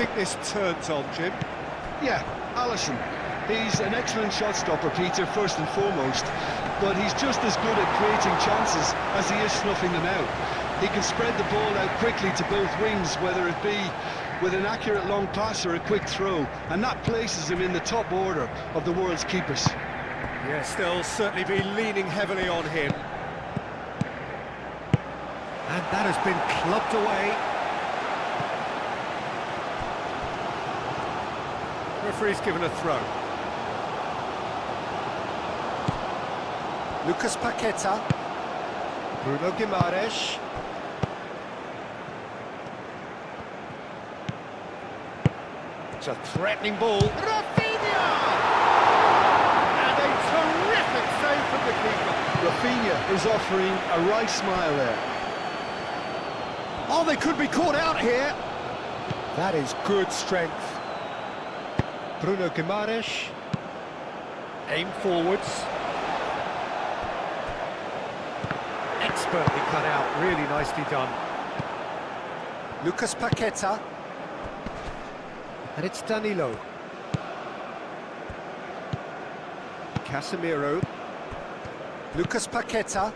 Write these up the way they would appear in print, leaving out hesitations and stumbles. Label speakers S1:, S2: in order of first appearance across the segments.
S1: think this turns on, Jim?
S2: Yeah, Alisson. He's an excellent shot stopper, Peter, first and foremost, but he's just as good at creating chances as he is snuffing them out. He can spread the ball out quickly to both wings, whether it be with an accurate long pass or a quick throw, and that places him in the top order of the world's keepers.
S1: Yes, they'll certainly be leaning heavily on him. And that has been clubbed away. Referee's given a throw. Lucas Paqueta. Bruno Guimaraes. It's a threatening ball. Rafinha! And a terrific save from the keeper.
S2: Rafinha is offering a right smile there.
S1: Oh, they could be caught out here. That is good strength. Bruno Guimaraes. Aim forwards. Expertly cut out, really nicely done. Lucas Paqueta. And it's Danilo. Casemiro. Lucas Paqueta.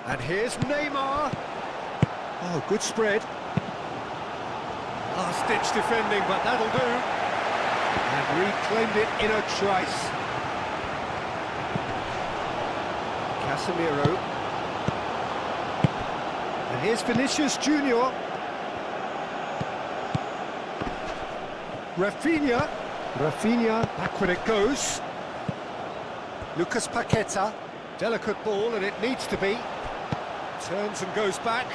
S1: And here's Neymar. Oh, good spread. Last-ditch defending, but that'll do. And reclaimed it in a trice. Casemiro. And here's Vinicius Junior. Rafinha. Rafinha, back when it goes. Lucas Paqueta. Delicate ball, and it needs to be. Turns and goes back.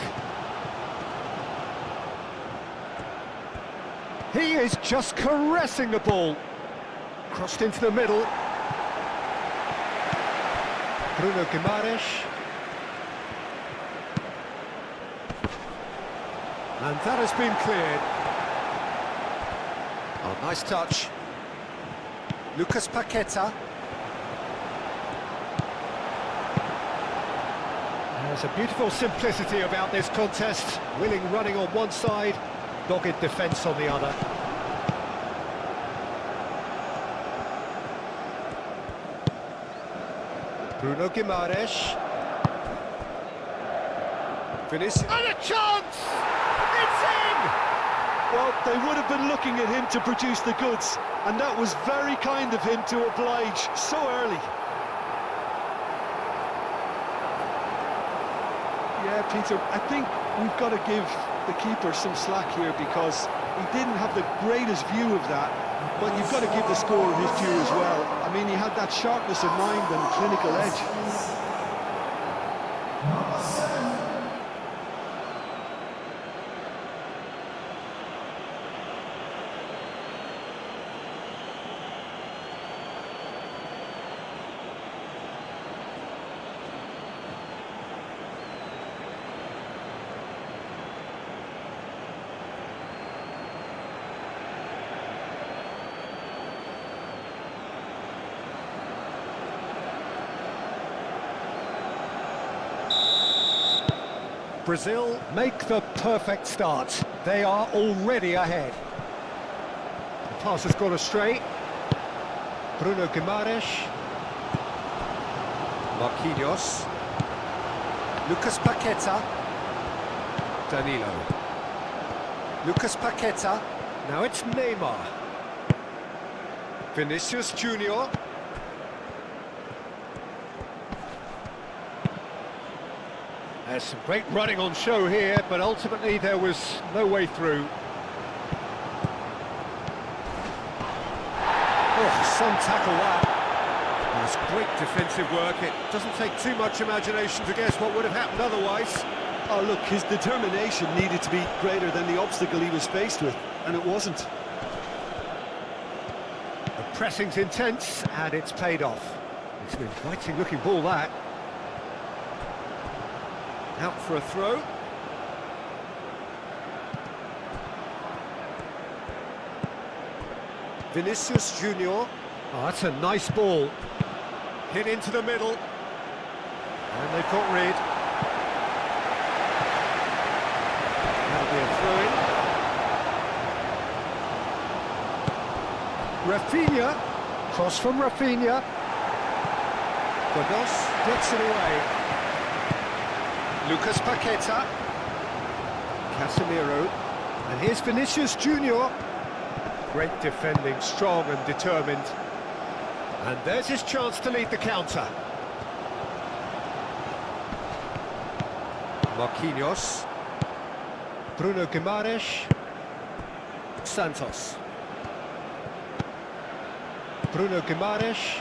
S1: He is just caressing the ball. Crossed into the middle. Bruno Guimaraes. And that has been cleared. Oh, nice touch. Lucas Paqueta. There's a beautiful simplicity about this contest. Willing running on one side, dogged defence on the other. Bruno Guimaraes. Vinicius. And a chance! It's in!
S2: Well, they would have been looking at him to produce the goods, and that was very kind of him to oblige so early. Yeah, Peter, I think we've got to give the keeper some slack here because he didn't have the greatest view of that, but you've got to give the scorer his due as well. I mean, he had that sharpness of mind and clinical edge.
S1: Brazil make the perfect start. They are already ahead. The pass has gone astray. Bruno Guimaraes. Marquinhos. Lucas Paqueta. Danilo. Lucas Paqueta. Now it's Neymar. Vinicius Junior. There's some great running on show here, but ultimately there was no way through. Oh, some tackle that. That's great defensive work. It doesn't take too much imagination to guess what would have happened otherwise.
S2: Oh, look, his determination needed to be greater than the obstacle he was faced with, and it wasn't.
S1: The pressing's intense, and it's paid off. It's an inviting-looking ball, that. Out for a throw. Vinicius Junior. Oh, that's a nice ball. Hit into the middle. And they've got rid. That'll be a throw-in. Rafinha, cross from Rafinha. Godos gets it away. Lucas Paqueta. Casemiro. And here's Vinicius Junior. Great defending, strong and determined. And there's his chance to lead the counter. Marquinhos. Bruno Guimaraes. Santos. Bruno Guimaraes.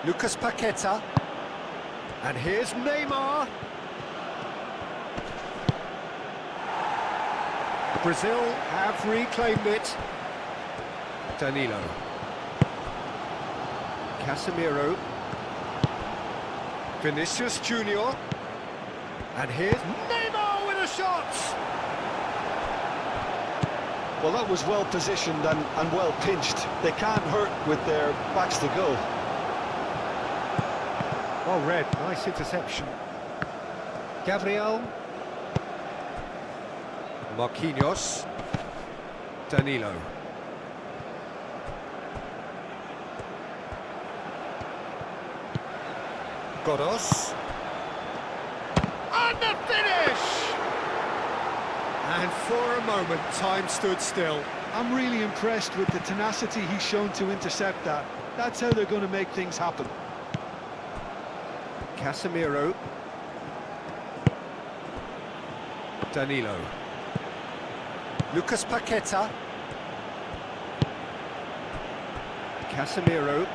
S1: Lucas Paqueta. And here's Neymar. Brazil have reclaimed it. Danilo. Casemiro. Vinicius Junior. And here's Neymar with a shot!
S2: Well, that was well positioned and well pinched. They can't hurt with their backs to goal.
S1: Well read, nice interception. Gabriel. Marquinhos. Danilo. Godos. And the finish! And for a moment, time stood still.
S2: I'm really impressed with the tenacity he's shown to intercept that. That's how they're going to make things happen.
S1: Casemiro. Danilo. Lucas Paqueta. Casemiro.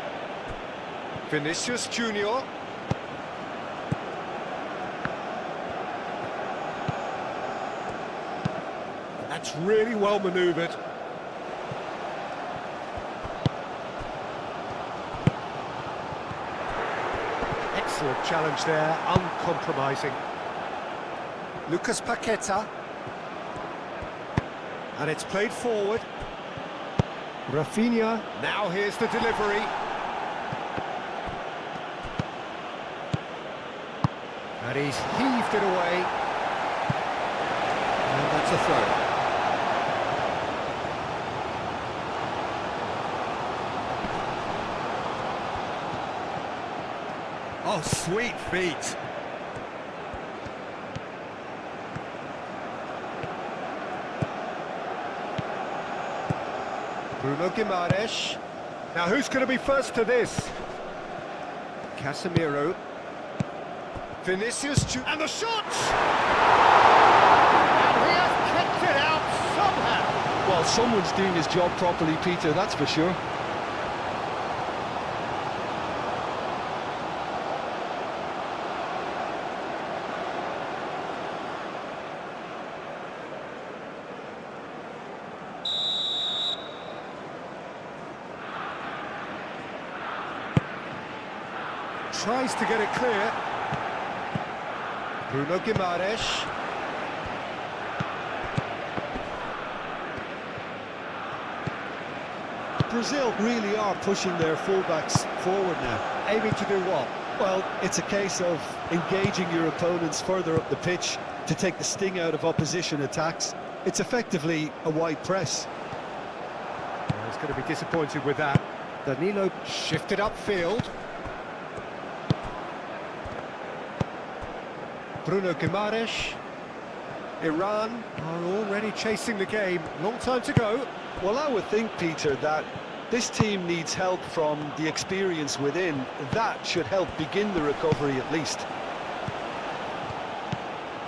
S1: Vinicius Junior. That's really well manoeuvred. Excellent challenge there, uncompromising. Lucas Paqueta. And it's played forward. Rafinha. Now here's the delivery. And he's heaved it away. And that's a throw. Oh, sweet feet. Bruno Guimaraes. Now who's going to be first to this? Casemiro. Vinicius and the shot! And he has kicked it out somehow.
S2: Well, someone's doing his job properly, Peter, that's for sure.
S1: Tries to get it clear. Bruno Guimaraes.
S2: Brazil really are pushing their fullbacks forward now.
S1: Aiming to do what?
S2: Well, it's a case of engaging your opponents further up the pitch to take the sting out of opposition attacks. It's effectively a wide press.
S1: Well, he's going to be disappointed with that. Danilo shifted upfield. Bruno Guimaraes. Iran are already chasing the game. Long time to go.
S2: Well, I would think, Peter, that this team needs help from the experience within. That should help begin the recovery at least.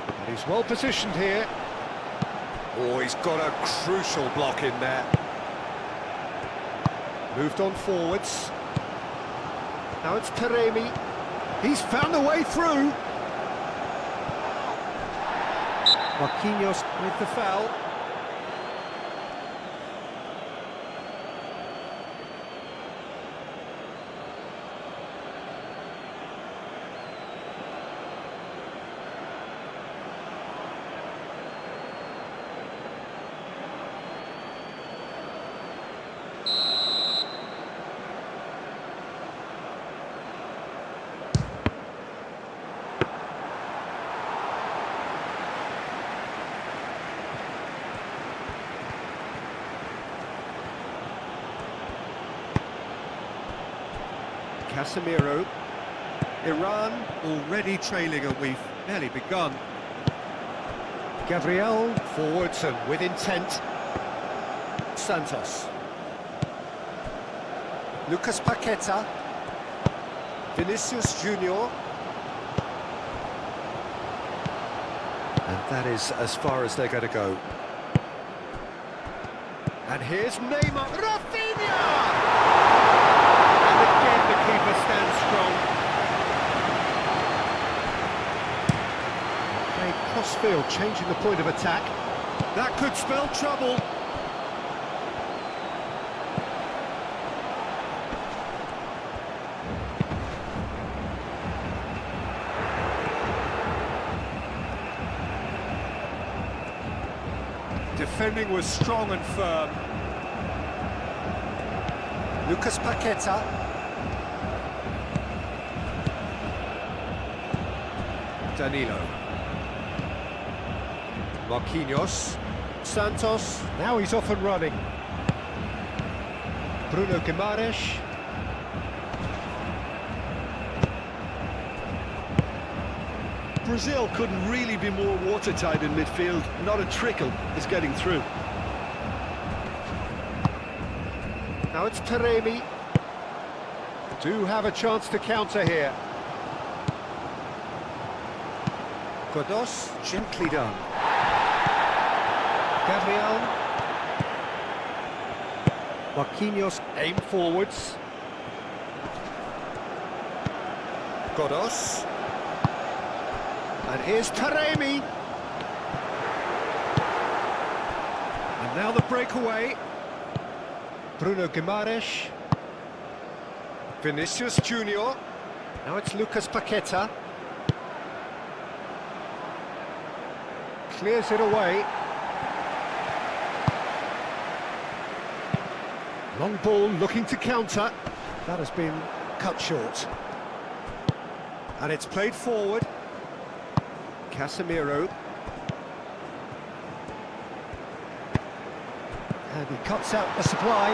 S1: And he's well positioned here. Oh, he's got a crucial block in there. Moved on forwards. Now it's Taremi. He's found a way through. Marquinhos with the foul. Casemiro. Iran already trailing and we've barely begun. Gabriel forwards and with intent. Santos. Lucas Paqueta. Vinicius Junior. And that is as far as they're going to go. And here's Neymar. Rafinha! And again the keeper stands strong. Okay, crossfield changing the point of attack. That could spell trouble. Defending was strong and firm. Lucas Paqueta. Danilo. Marquinhos. Santos. Now he's off and running. Bruno Guimaraes.
S2: Brazil couldn't really be more watertight in midfield. Not a trickle is getting through.
S1: Now it's Taremi. Do have a chance to counter here. Godos, gently done. Gabriel. Marquinhos aim forwards. Godos. And here's Taremi. And now the breakaway. Bruno Guimaraes. Vinicius Junior. Now it's Lucas Paqueta. Clears it away. Long ball looking to counter. That has been cut short. And it's played forward. Casemiro. And he cuts out the supply.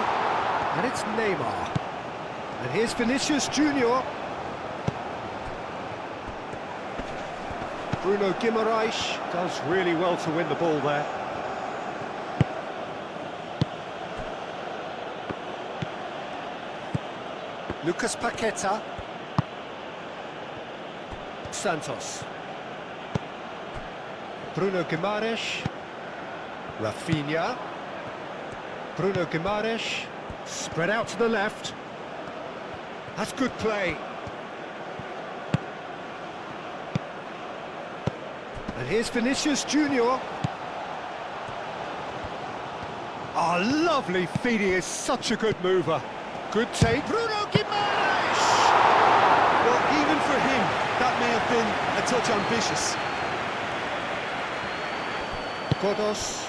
S1: And it's Neymar. And here's Vinicius Junior. Bruno Guimaraes does really well to win the ball there. Lucas Paqueta. Santos. Bruno Guimaraes. Rafinha. Bruno Guimaraes. Spread out to the left. That's good play. And here's Vinicius Junior. Oh, lovely feed. He is such a good mover. Good take. Bruno Guimaraes!
S2: Well, even for him, that may have been a touch ambitious.
S1: Godos.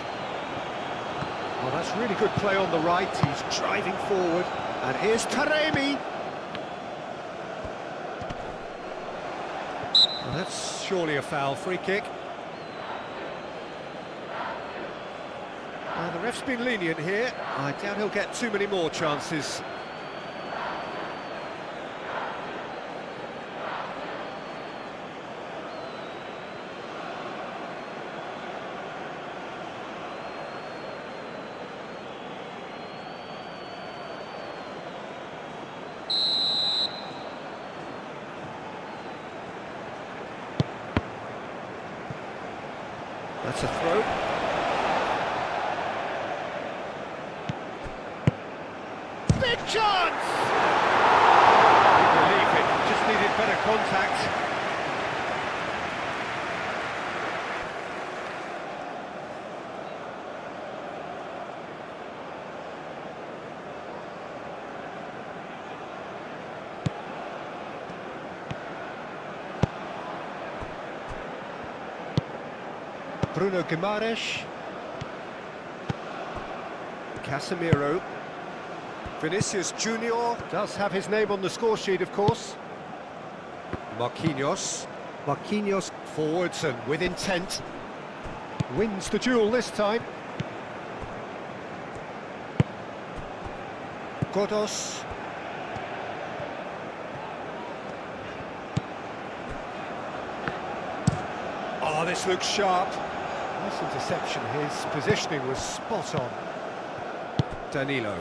S1: Oh, that's really good play on the right. He's driving forward. And here's Taremi. Well, that's surely a foul. Free kick. The ref's been lenient here. I doubt he'll get too many more chances. That's a throw. Big chance! Couldn't believe it, just needed better contact. Bruno Guimaraes. Casemiro. Vinicius Junior does have his name on the score sheet, of course. Marquinhos. Marquinhos forwards and with intent. Wins the duel this time. Oh, this looks sharp. Nice interception. His positioning was spot on. Danilo.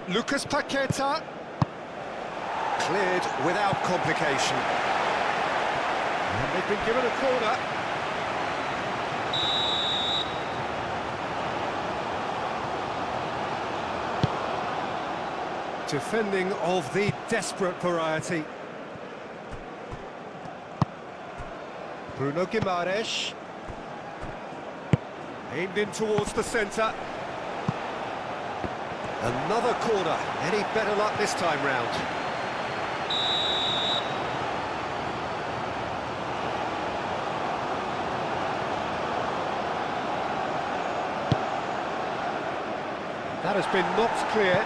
S1: Lucas Paqueta. Cleared without complication. And they've been given a corner. Defending of the desperate variety. Bruno Guimaraes. Aimed in towards the centre. Another corner. Any better luck this time round? That has been knocked clear.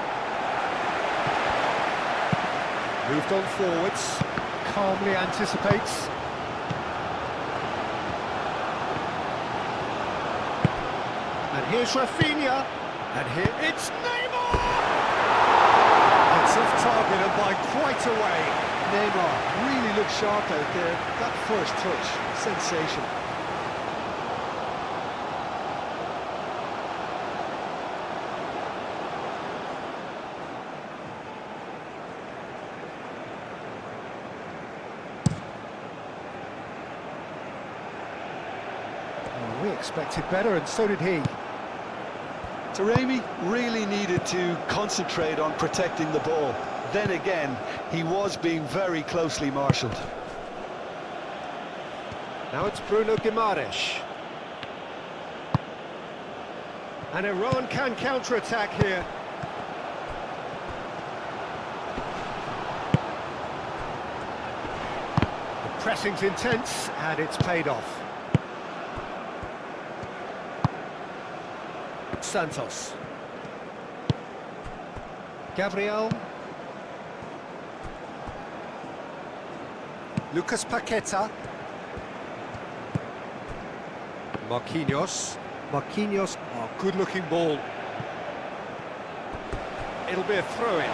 S1: Moved on forwards. Calmly anticipates. And here's Rafinha. And here it's Neymar! It's off target and by quite a way.
S2: Neymar really looked sharp out there. That first touch, sensational.
S1: Well, we expected better, and so did he.
S2: Taremi really needed to concentrate on protecting the ball. Then again, he was being very closely marshalled.
S1: Now it's Bruno Guimaraes. And Iran can counter-attack here. The pressing's intense, and it's paid off. Santos. Gabriel. Lucas Paqueta. Marquinhos. Marquinhos. Oh, good-looking ball. It'll be a throw-in.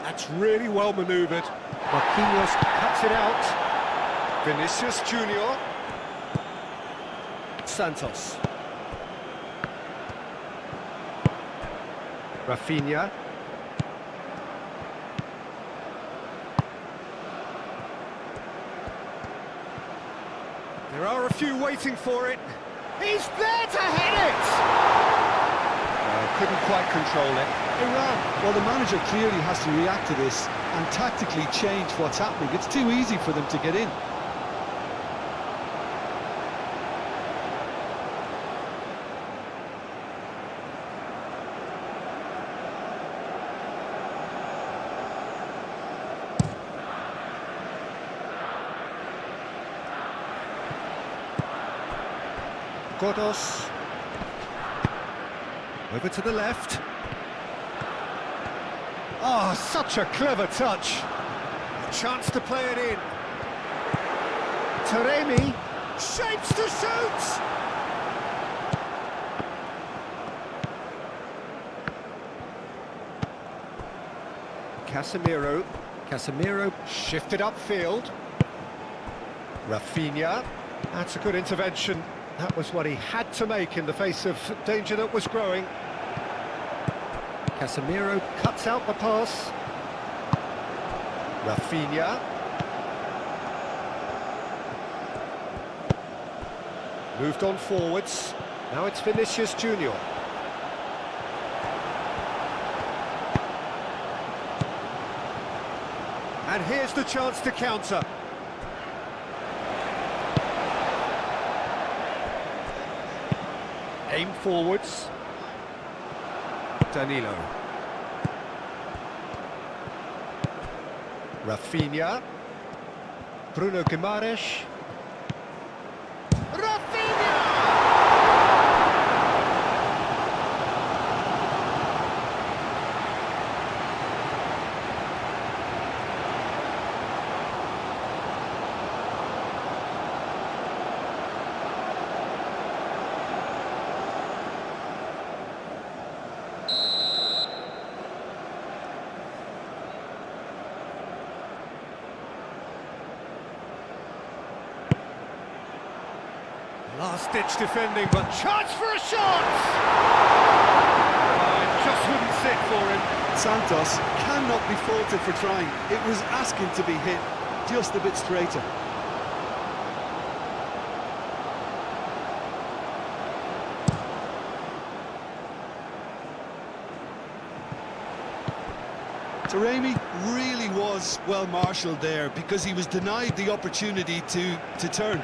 S1: That's really well manoeuvred. Marquinhos cuts it out. Vinicius Junior. Santos. Rafinha. There are a few waiting for it. He's there to hit it! Couldn't quite control it.
S2: Iran, well, the manager clearly has to react to this and tactically change what's happening. It's too easy for them to get in.
S1: Godos. Over to the left. Oh, such a clever touch. A chance to play it in. Taremi shapes to shoot. Casemiro. Casemiro shifted upfield. Rafinha. That's a good intervention. That was what he had to make in the face of danger that was growing. Casemiro cuts out the pass. Rafinha. Moved on forwards. Now it's Vinicius Junior. And here's the chance to counter. Aim forwards. Danilo. Rafinha. Bruno Guimaraes. Rafinha! Last-ditch defending, but chance for a shot! It just wouldn't sit for him.
S2: Santos cannot be faulted for trying. It was asking to be hit just a bit straighter. Taremi really was well marshalled there because he was denied the opportunity to turn.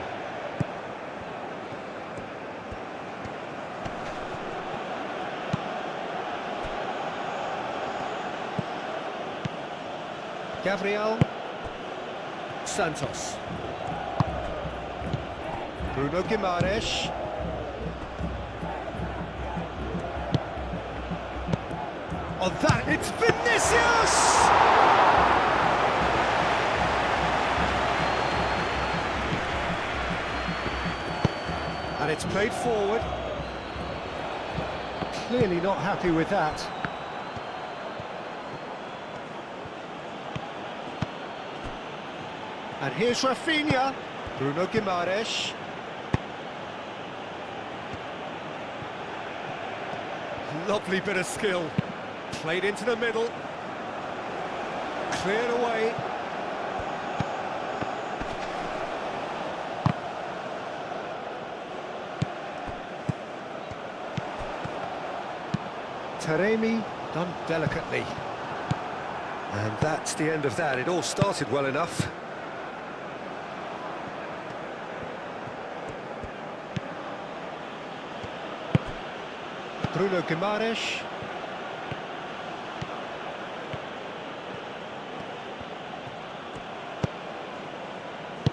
S1: Gabriel Santos. Bruno Guimaraes. On that, it's Vinicius! And it's played forward. Clearly not happy with that. And here's Rafinha. Bruno Guimaraes. Lovely bit of skill. Played into the middle. Cleared away. Taremi done delicately. And that's the end of that. It all started well enough. Bruno Guimaraes.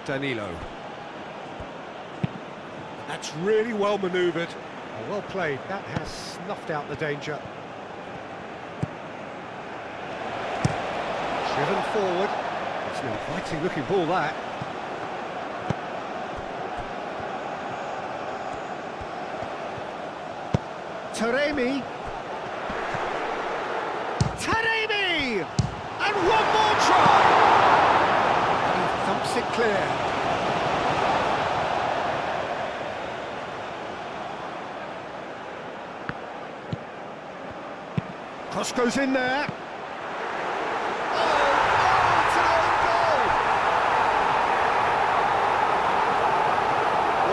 S1: Danilo. That's really well manoeuvred. Well played. That has snuffed out the danger. Driven forward. It's an inviting looking ball, that. Taremi. Taremi! And one more try! He thumps it clear. Cross goes in there.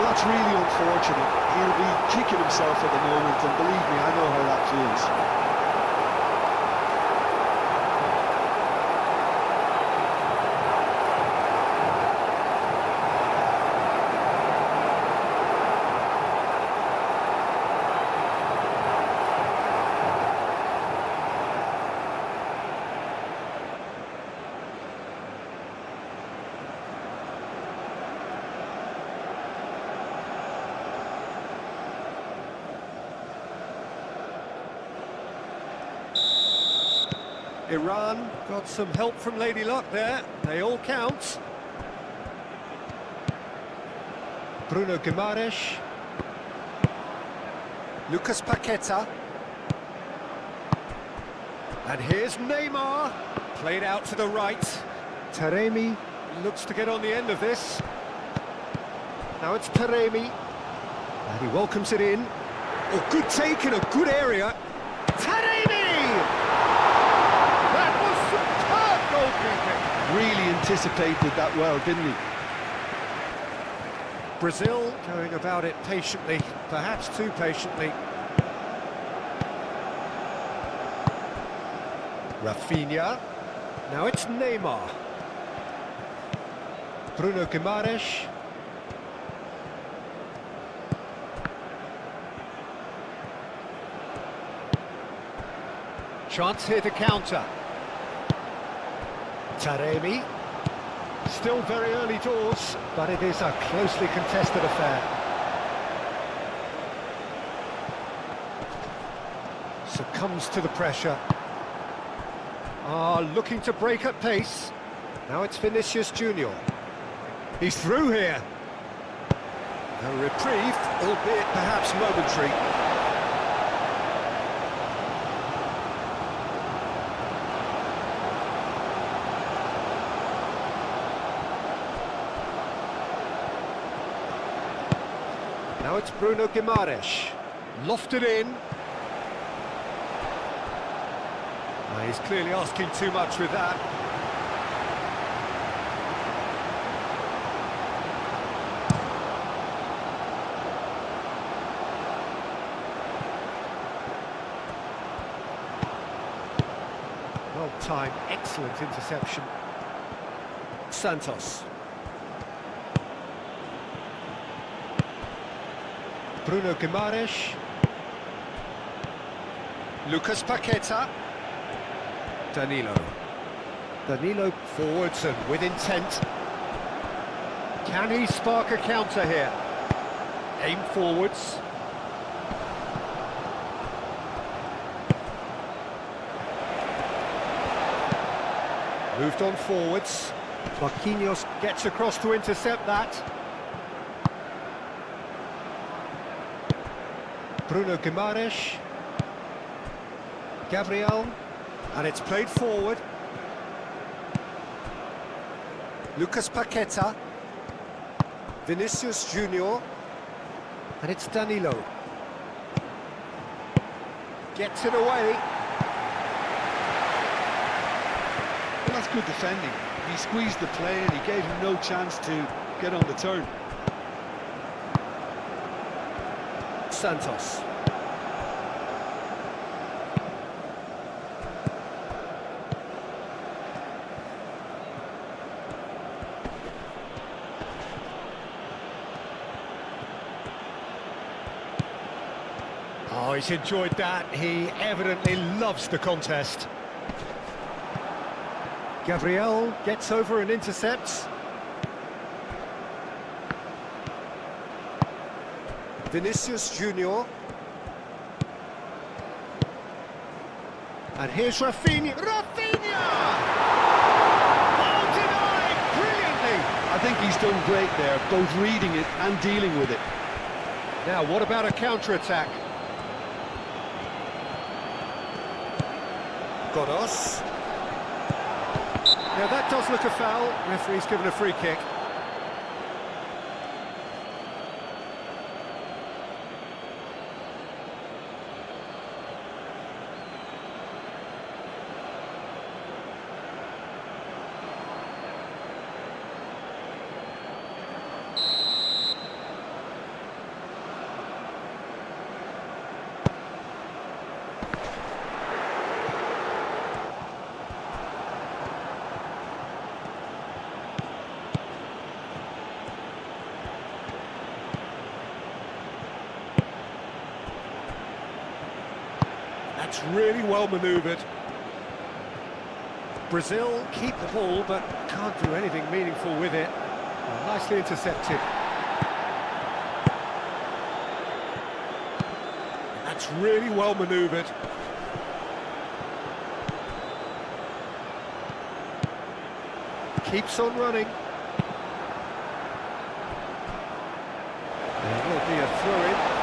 S2: That's really unfortunate. He'll be kicking himself at the moment, and believe me, I know how that feels.
S1: Iran got some help from Lady Luck there. They all count. Bruno Guimaraes. Lucas Paqueta. And here's Neymar. Played out to the right. Taremi looks to get on the end of this. Now it's Taremi. And he welcomes it in. Oh, good take in a good area. Taremi!
S2: Really anticipated that well, didn't he?
S1: Brazil going about it patiently, perhaps too patiently. Rafinha. Now it's Neymar. Bruno Guimaraes. Chance here to counter. Taremi. Still very early doors, but it is a closely contested affair. Succumbs to the pressure. Looking to break at pace. Now it's Vinicius Junior. He's through here. A reprieve, albeit perhaps momentary. Now Now it's Bruno Guimaraes. Lofted in. He's clearly asking too much with that. Well-timed, excellent interception. Santos. Bruno Guimaraes. Lucas Paqueta. Danilo. Danilo forwards and with intent. Can he spark a counter here? Aim forwards. Moved on forwards. Marquinhos gets across to intercept that. Bruno Guimaraes. Gabriel. And it's played forward. Lucas Paqueta. Vinicius Junior. And it's Danilo. Gets it away.
S2: Well, that's good defending. He squeezed the play and he gave him no chance to get on the turn.
S1: Santos. Oh, he's enjoyed that. He evidently loves the contest. Gabriel gets over and intercepts. Vinicius Junior. And here's Rafinha. Rafinha! Oh, denied brilliantly!
S2: I think he's done great there, both reading it and dealing with it.
S1: Now, what about a counter-attack? Godos. Now that does look a foul. Referee's given a free kick. That's really well manoeuvred. Brazil keep the ball, but can't do anything meaningful with it. Well, nicely intercepted. That's really well manoeuvred. Keeps on running. There will be a throw-in.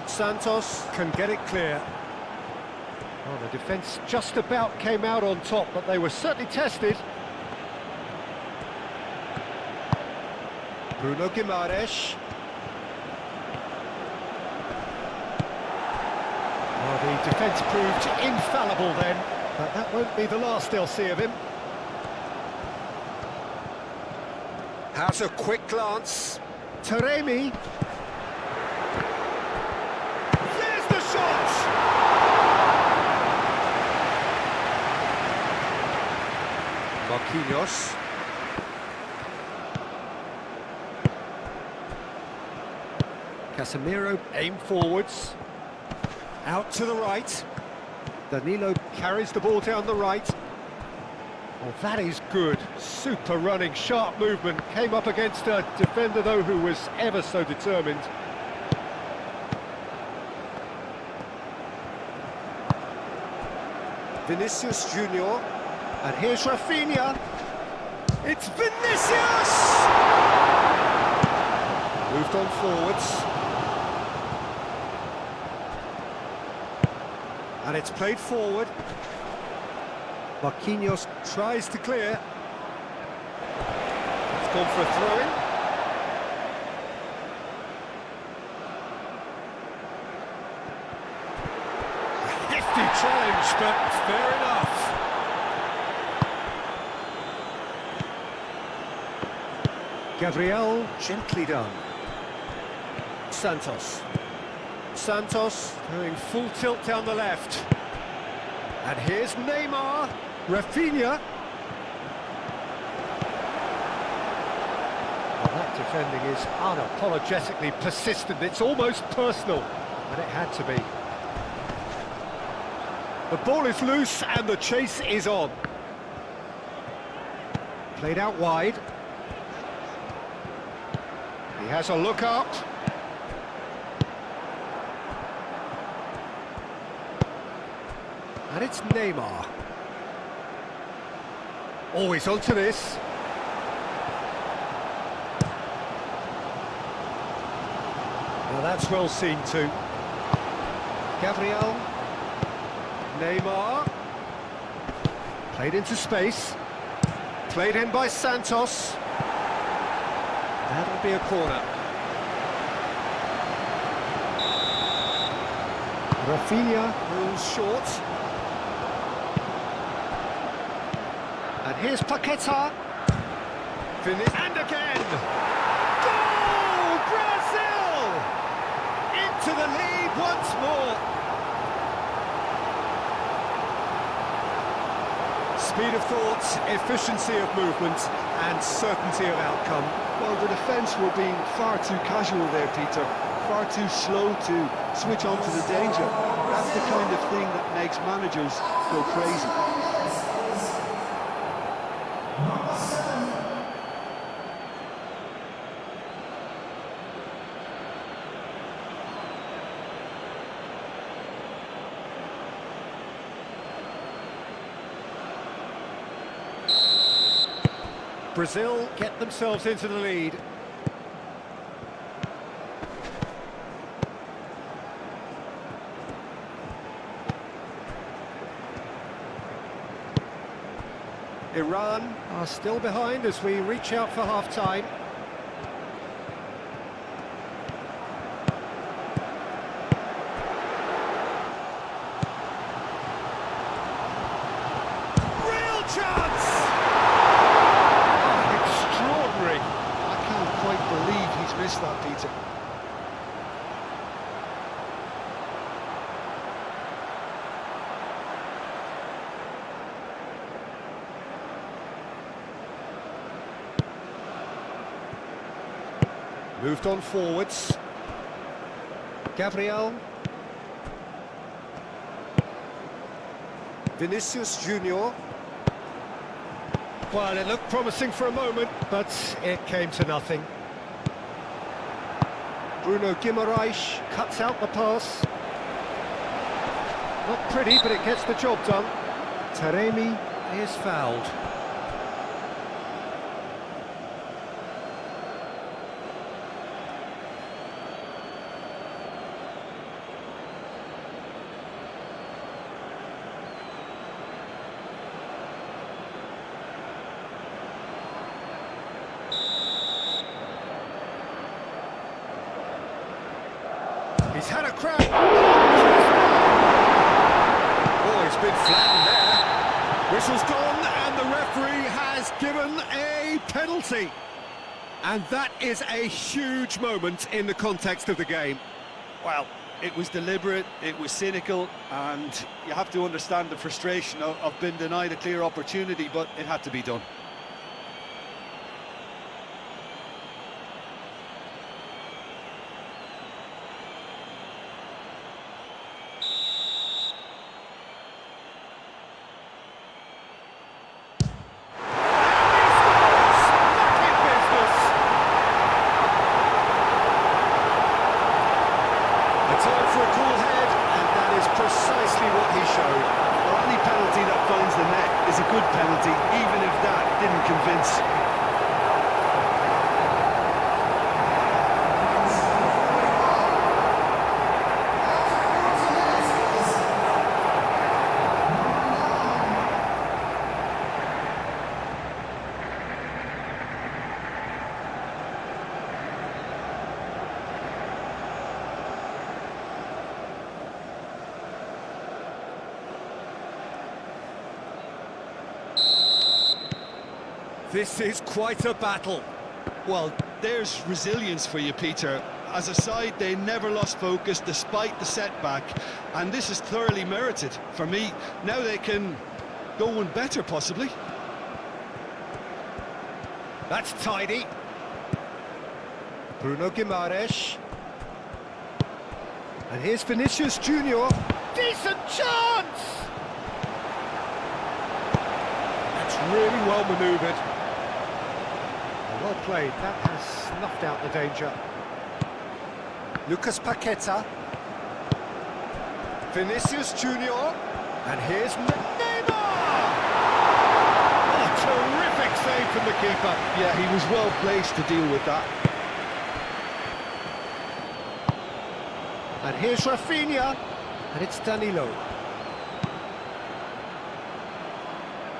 S1: Santos can get it clear. Well, the defence just about came out on top, but they were certainly tested. Bruno Guimaraes. Well, the defence proved infallible then, but that won't be the last they'll see of him. Has a quick glance. Taremi. Marquinhos. Casemiro aim forwards. Out to the right. Danilo carries the ball down the right. Oh, that is good. Super running, sharp movement. Came up against a defender, though, who was ever so determined. Vinicius Junior. And here's Rafinha. It's Vinicius! Moved on forwards. And it's played forward. Marquinhos tries to clear. It's gone for a throw-in. A hefty challenge, but fair enough. Gabriel, gently done. Santos. Santos going full tilt down the left. And here's Neymar. Rafinha. Well, that defending is unapologetically persistent. It's almost personal, and it had to be. The ball is loose and the chase is on. Played out wide. He has a look up. And it's Neymar. Always onto this. Now that's well seen too. Gabriel. Neymar. Played into space. Played in by Santos. That'll be a corner. Rafinha moves short. And here's Paqueta. Finish. And again! Goal! Brazil! Into the lead once more. Speed of thought, efficiency of movement, and certainty of outcome.
S2: Well, the defence were being far too casual there, Peter. Far too slow to switch on to the danger. That's the kind of thing that makes managers go crazy.
S1: Brazil get themselves into the lead. Iran are still behind as we reach out for half-time. Real chance! Oh, extraordinary.
S2: I can't quite believe he's missed that, Peter.
S1: Moved on forwards. Gabriel. Vinicius Junior. Well, it looked promising for a moment, but it came to nothing. Bruno Guimaraes cuts out the pass. Not pretty, but it gets the job done. Taremi is fouled. He's had a crack. Oh, he's been flattened there. Whistle's gone, and the referee has given a penalty. And that is a huge moment in the context of the game.
S2: Well, it was deliberate, it was cynical, and you have to understand the frustration of being denied a clear opportunity, but it had to be done.
S1: Precisely what he showed.
S2: Well, any penalty that finds the net is a good penalty, even if that didn't convince.
S1: This is quite a battle.
S2: Well, there's resilience for you, Peter. As a side, they never lost focus despite the setback, and this is thoroughly merited. For me, now they can go one better, possibly.
S1: That's tidy. Bruno Guimaraes. And here's Vinicius Junior. Decent chance! That's really well manoeuvred. Well played, that has snuffed out the danger. Lucas Paqueta. Vinicius Junior. And here's Neymar! Oh, terrific save from the keeper.
S2: Yeah, he was well placed to deal with that.
S1: And here's Rafinha. And it's Danilo.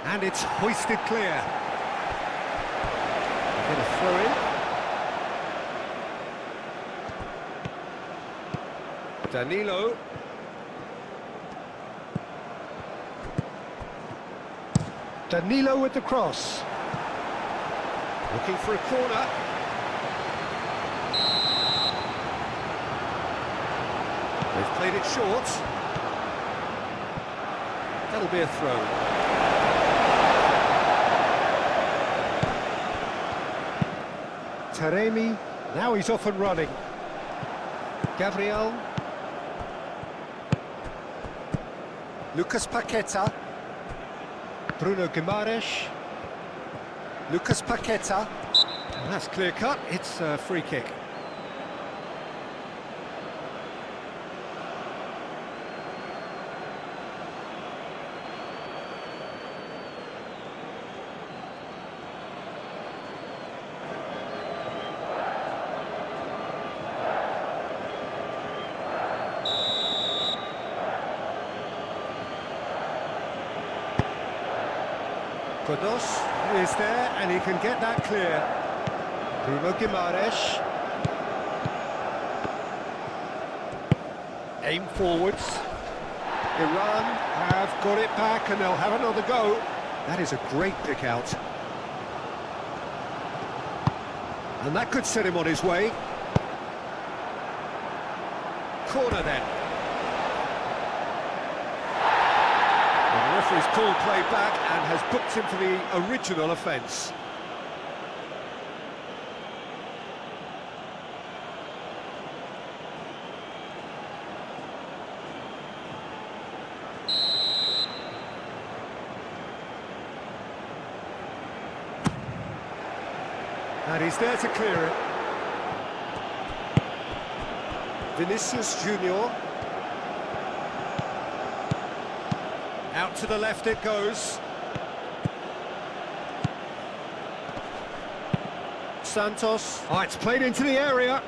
S1: And it's hoisted clear. Get a throw in. Danilo. Danilo with the cross. Looking for a corner. They've played it short. That'll be a throw. Taremi, now he's off and running. Gabriel. Lucas Paqueta. Bruno Guimaraes. Lucas Paqueta. And that's clear cut, it's a free kick. Kodos is there, and he can get that clear. Bruno Guimaraes. Aim forwards. Iran have got it back, and they'll have another go. That is a great pick out. And that could set him on his way. Corner then. The referee's called play back and has booked him for the original offence. And he's there to clear it. Vinicius Junior. Out to the left it goes. Santos. Oh, it's played into the area.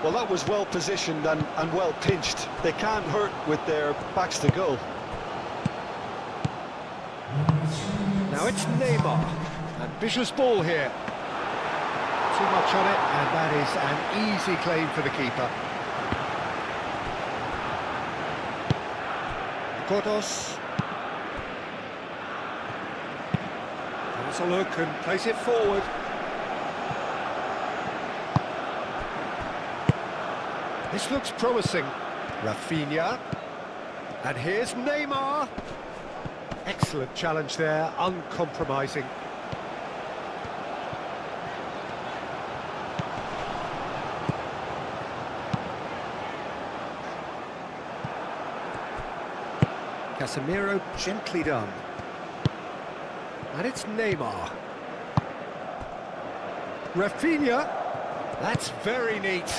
S2: Well, that was well positioned and well pinched. They can't hurt with their backs to goal.
S1: Now it's Neymar. Ambitious ball here. Too much on it, and that is an easy claim for the keeper. Kodos. Has a look and plays it forward. This looks promising. Rafinha. And here's Neymar. Excellent challenge there, uncompromising. Casemiro gently done. And it's Neymar. Rafinha. That's very neat.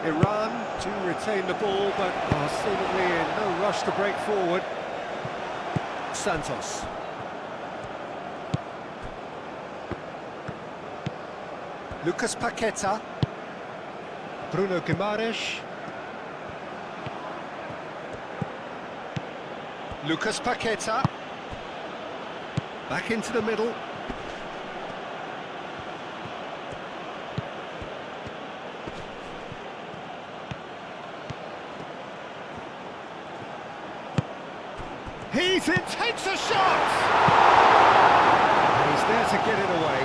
S1: Iran to retain the ball, but are seemingly in no rush to break forward. Santos. Lucas Paqueta. Bruno Guimaraes. Lucas Paqueta. Back into the middle. He's in, takes a shot! And he's there to get it away.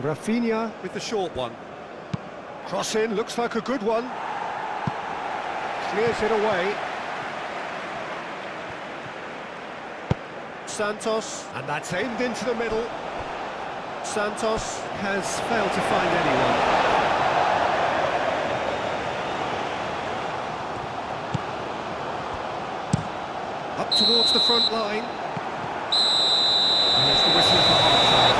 S1: Rafinha with the short one. Cross in, looks like a good one. Clears it away. Santos, and that's aimed into the middle. Santos has failed to find anyone. Up towards the front line. And there's the whistle for half-time.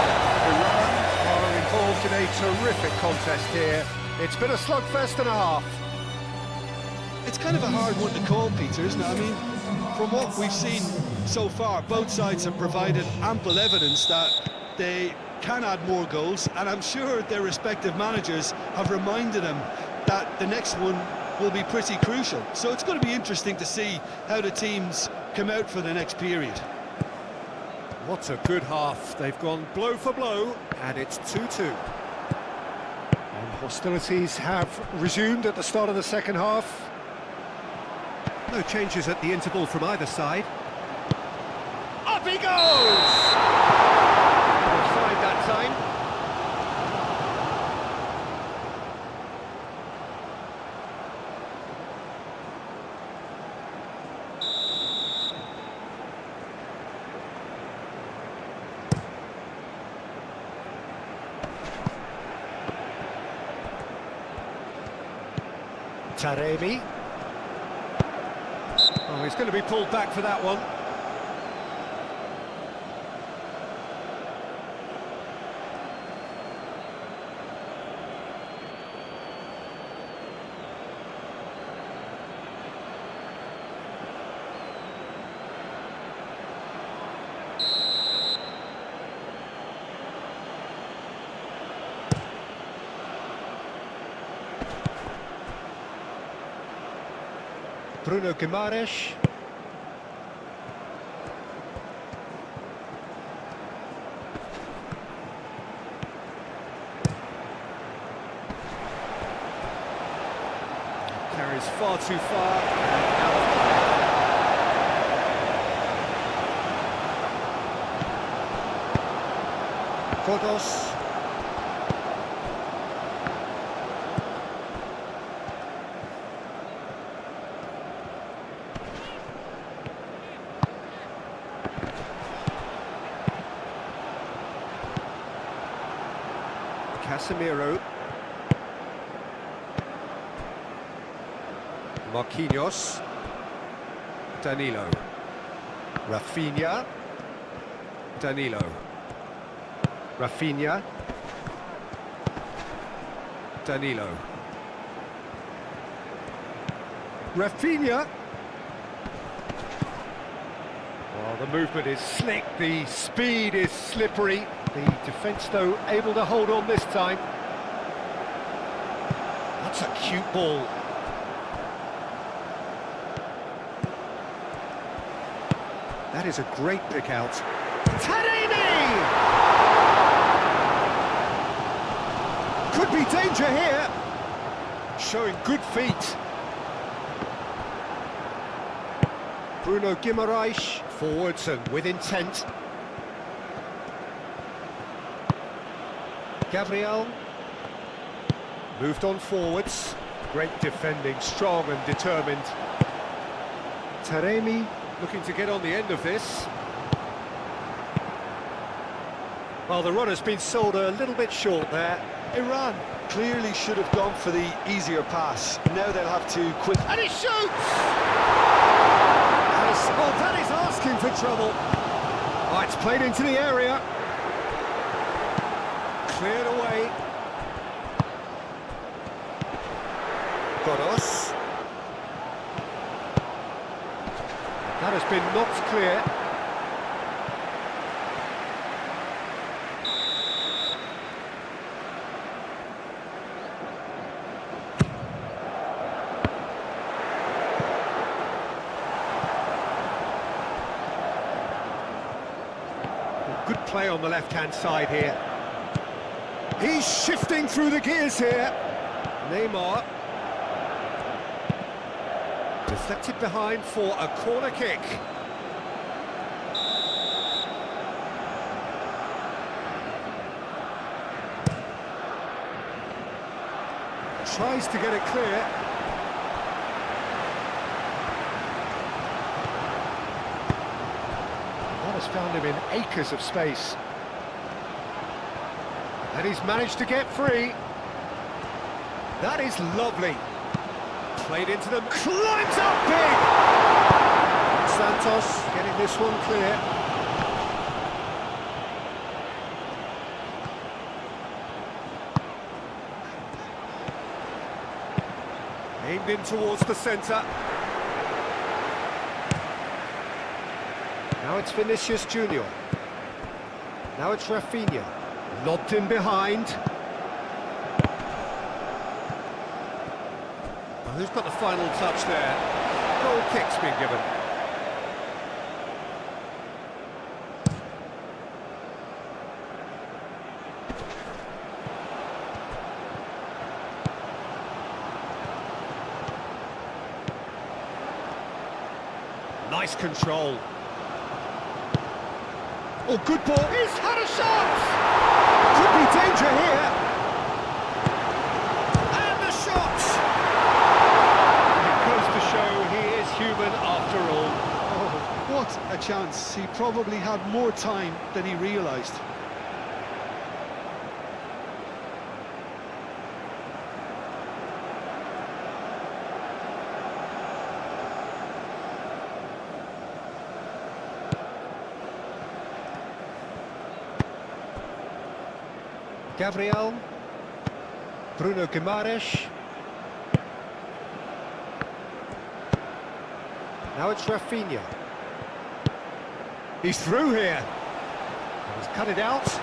S1: Iran are involved in a terrific contest here. It's been a slugfest and a half.
S2: It's kind of a hard one to call, Peter, isn't it? I mean, from what we've seen so far, both sides have provided ample evidence that they can add more goals, and I'm sure their respective managers have reminded them that the next one will be pretty crucial. So it's going to be interesting to see how the teams come out for the next period.
S1: What a good half. They've gone blow for blow, and it's 2-2. And hostilities have resumed at the start of the second half. No changes at the interval from either side. Up he goes! Offside that time. Taremi. Oh, he's going to be pulled back for that one. Bruno Guimaraes. Carries far too far. Out of play. Kodos. Casemiro. Marquinhos. Danilo. Rafinha. Danilo. Rafinha. Danilo. Rafinha. Well, the movement is slick, the speed is slippery. The defence, though, able to hold on this time. That's a cute ball. That is a great pick out. Taremi! Could be danger here. Showing good feet. Bruno Guimaraes, forwards and with intent. Gabriel. Moved on forwards. Great defending, strong and determined. Taremi looking to get on the end of this. Well, the run has been sold a little bit short there.
S2: Iran clearly should have gone for the easier pass. Now they'll have to quick...
S1: And he shoots! Well, that is asking for trouble. Oh, it's played into the area. Cleared away. Goros. That has been knocked clear. Good play on the left-hand side here. He's shifting through the gears here. Neymar. Deflected behind for a corner kick. Tries to get it clear. That has found him in acres of space. And he's managed to get free. That is lovely. Played into them, climbs up big! Santos getting this one clear. Aimed in towards the centre. Now it's Vinicius Junior. Now it's Rafinha. Lobbed in behind. Well, who's got the final touch there? Goal kick's been given. Nice control. Oh, good ball. He's had a shot! Could be danger here. And the shot! It goes to show he is human after all.
S2: Oh, what a chance. He probably had more time than he realised.
S1: Gabriel, Bruno Guimaraes. Now it's Rafinha. He's through here. And he's cut it out.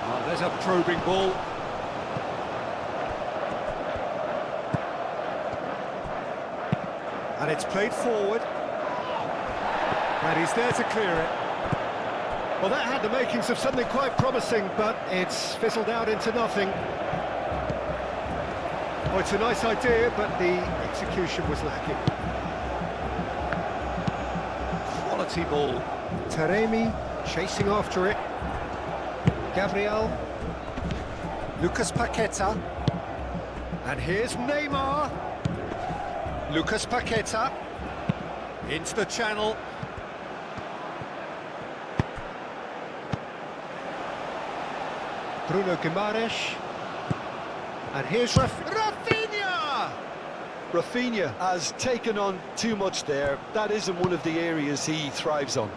S1: Oh, there's a probing ball. And it's played forward. And he's there to clear it. Well, that had the makings of something quite promising, but it's fizzled out into nothing. Oh, it's a nice idea, but the execution was lacking. Quality ball. Taremi chasing after it. Gabriel. Lucas Paqueta. And here's Neymar. Lucas Paqueta. Into the channel. Bruno Guimaraes. And here's Rafinha!
S2: Rafinha has taken on too much there. That isn't one of the areas he thrives on.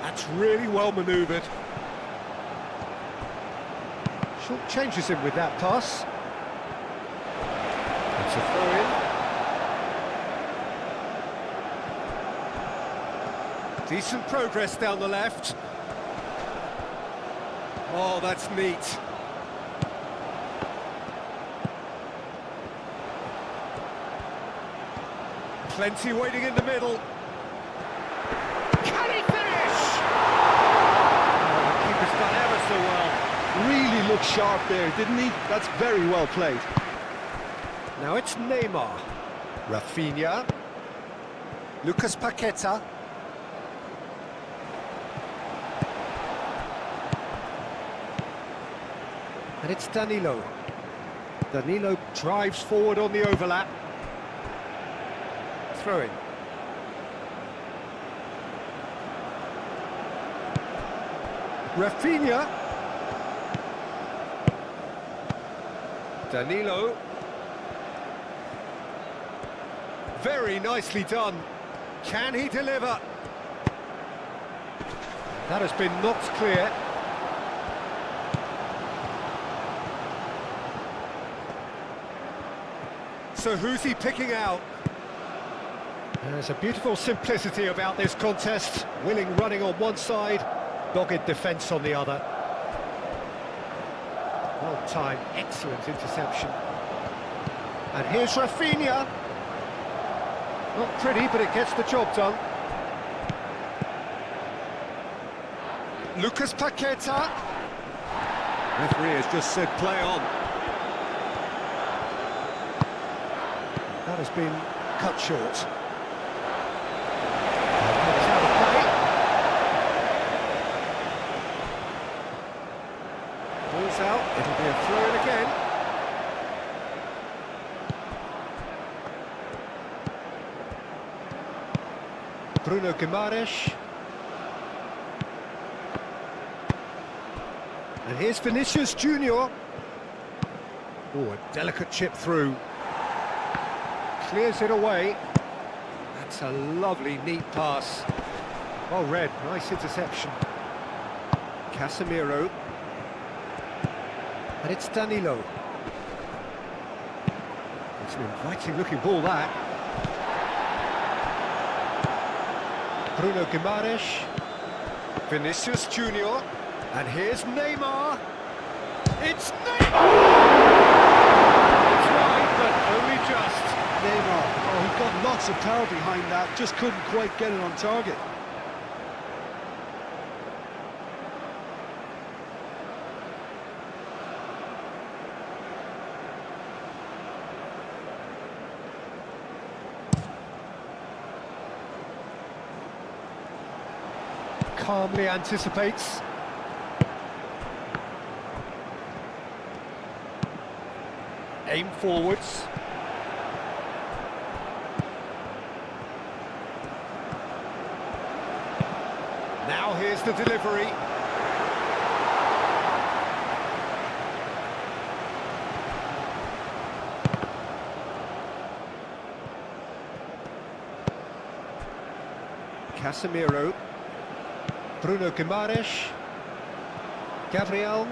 S1: That's really well manoeuvred. Short changes him with that pass. That's a throw-in. Decent progress down the left. Oh, that's neat. Plenty waiting in the middle. Can he finish? Oh, the keeper's done ever so well.
S2: Really looked sharp there, didn't he? That's very well played.
S1: Now it's Neymar. Rafinha. Lucas Paqueta. And it's Danilo. Danilo drives forward on the overlap. Throw in. Rafinha. Danilo. Very nicely done. Can he deliver? That has been knocked clear. So who's he picking out? There's a beautiful simplicity about this contest. Willing running on one side, dogged defence on the other. Well timed, excellent interception. And here's Rafinha. Not pretty, but it gets the job done. Lucas Paqueta. Referee has just said play on. That has been cut short. It's out of play. Ball's out, it'll be a throw-in again. Bruno Guimaraes. And here's Vinicius Junior. Oh, a delicate chip through. Clears it away. That's a lovely, neat pass. Well read, nice interception. Casemiro. And it's Danilo. It's an inviting looking ball, that. Bruno Guimaraes. Vinicius Junior. And here's Neymar. It's Neymar! It's wide, but only just.
S2: Neymar, oh, he got lots of power behind that, just couldn't quite get it on target.
S1: Calmly anticipates. Aim forwards. Now here's the delivery. Casemiro. Bruno Guimaraes. Gabriel.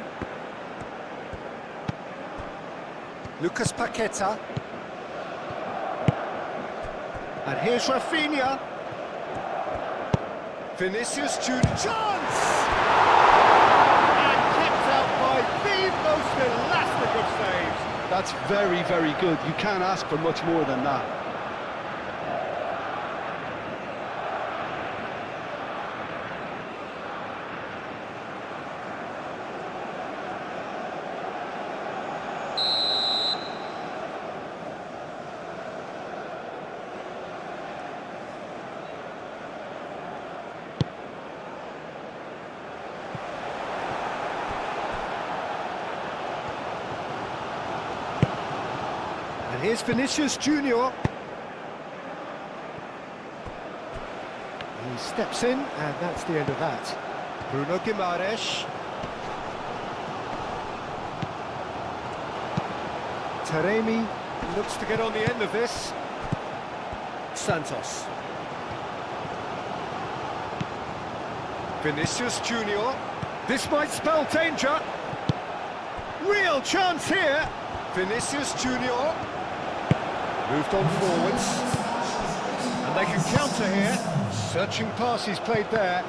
S1: Lucas Paqueta. And here's Rafinha. Vinicius Junior. Chance! And kept out by the most elastic of saves.
S2: That's very, very good. You can't ask for much more than that.
S1: Here's Vinicius Junior. He steps in, and that's the end of that. Bruno Guimaraes. Taremi looks to get on the end of this. Santos. Vinicius Junior. This might spell danger. Real chance here. Vinicius Junior. Moved on forwards, and they can counter here. Searching pass he's played there.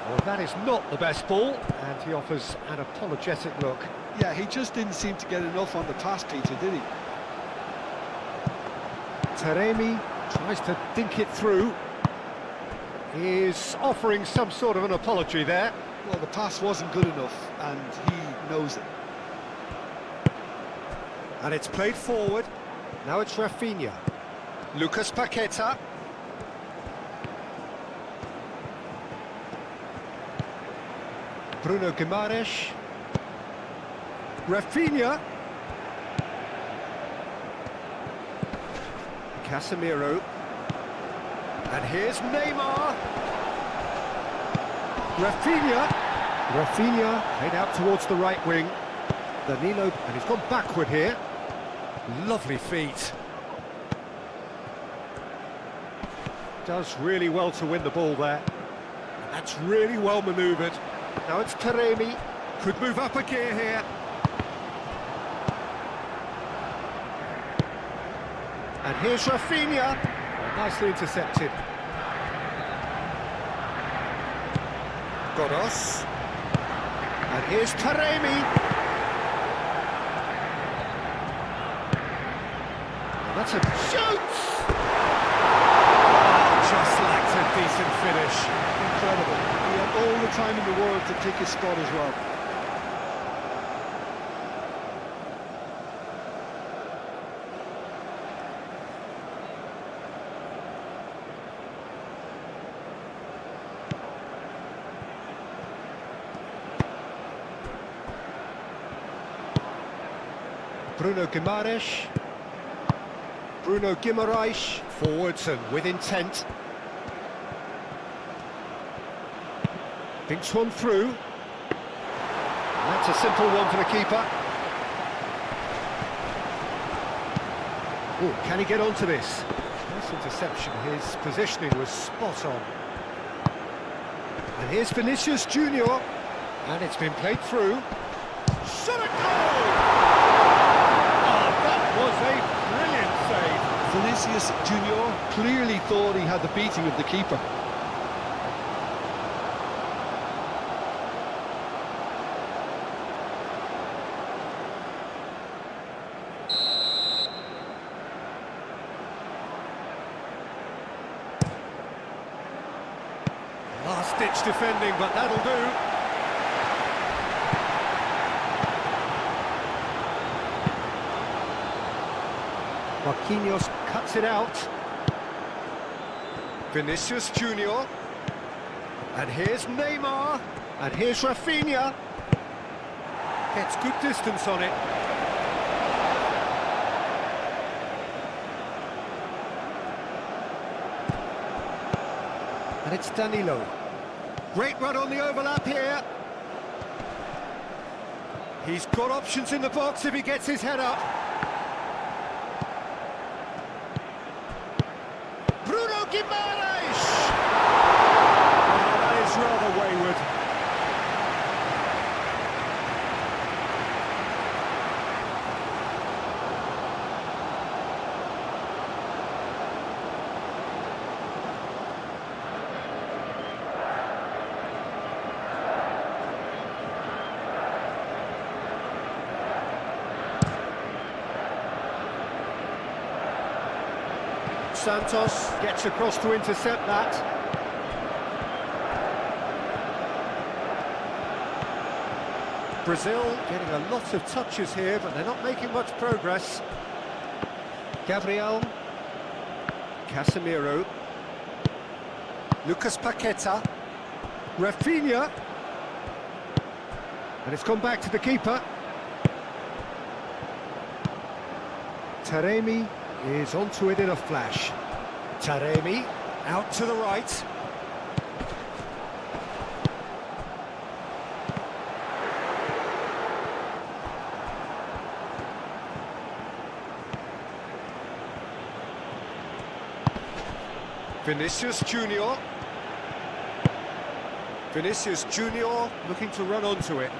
S1: Well, that is not the best ball, and he offers an apologetic look.
S2: Yeah, he just didn't seem to get enough on the pass, Peter, did he?
S1: Taremi tries to dink it through. He's offering some sort of an apology there.
S2: Well, the pass wasn't good enough, and he knows it.
S1: And it's played forward. Now it's Rafinha. Lucas Paqueta. Bruno Guimaraes. Rafinha. Casemiro. And here's Neymar. Rafinha. Rafinha played out towards the right wing. Danilo, and he's gone backward here. Lovely feet. Does really well to win the ball there. And that's really well manoeuvred. Now it's Taremi. Could move up a gear here. And here's Rafinha. Nicely intercepted. Godos. And here's Taremi. And that's a shoot! Oh, just lacked a decent finish.
S2: Incredible. He had all the time in the world to pick his spot as well.
S1: Bruno Guimaraes. Bruno Guimaraes. Forwards and with intent. Thinks one through. And that's a simple one for the keeper. Oh, can he get onto this? Nice interception. His positioning was spot on. And here's Vinicius Junior. And it's been played through. Shot a goal! Was a brilliant save.
S2: Vinicius Junior clearly thought he had the beating of the keeper.
S1: Last-ditch defending, but that'll do. Marquinhos cuts it out. Vinicius Junior. And here's Neymar. And here's Rafinha. Gets good distance on it. And it's Danilo. Great run on the overlap here. He's got options in the box if he gets his head up. Bruno Guimaraes! Oh, that is rather wayward. Santos gets across to intercept that. Brazil getting a lot of touches here, but they're not making much progress. Gabriel. Casemiro. Lucas Paqueta. Rafinha. And it's gone back to the keeper. Taremi is onto it in a flash. Taremi out to the right. Vinicius Junior. Vinicius Junior looking to run onto it.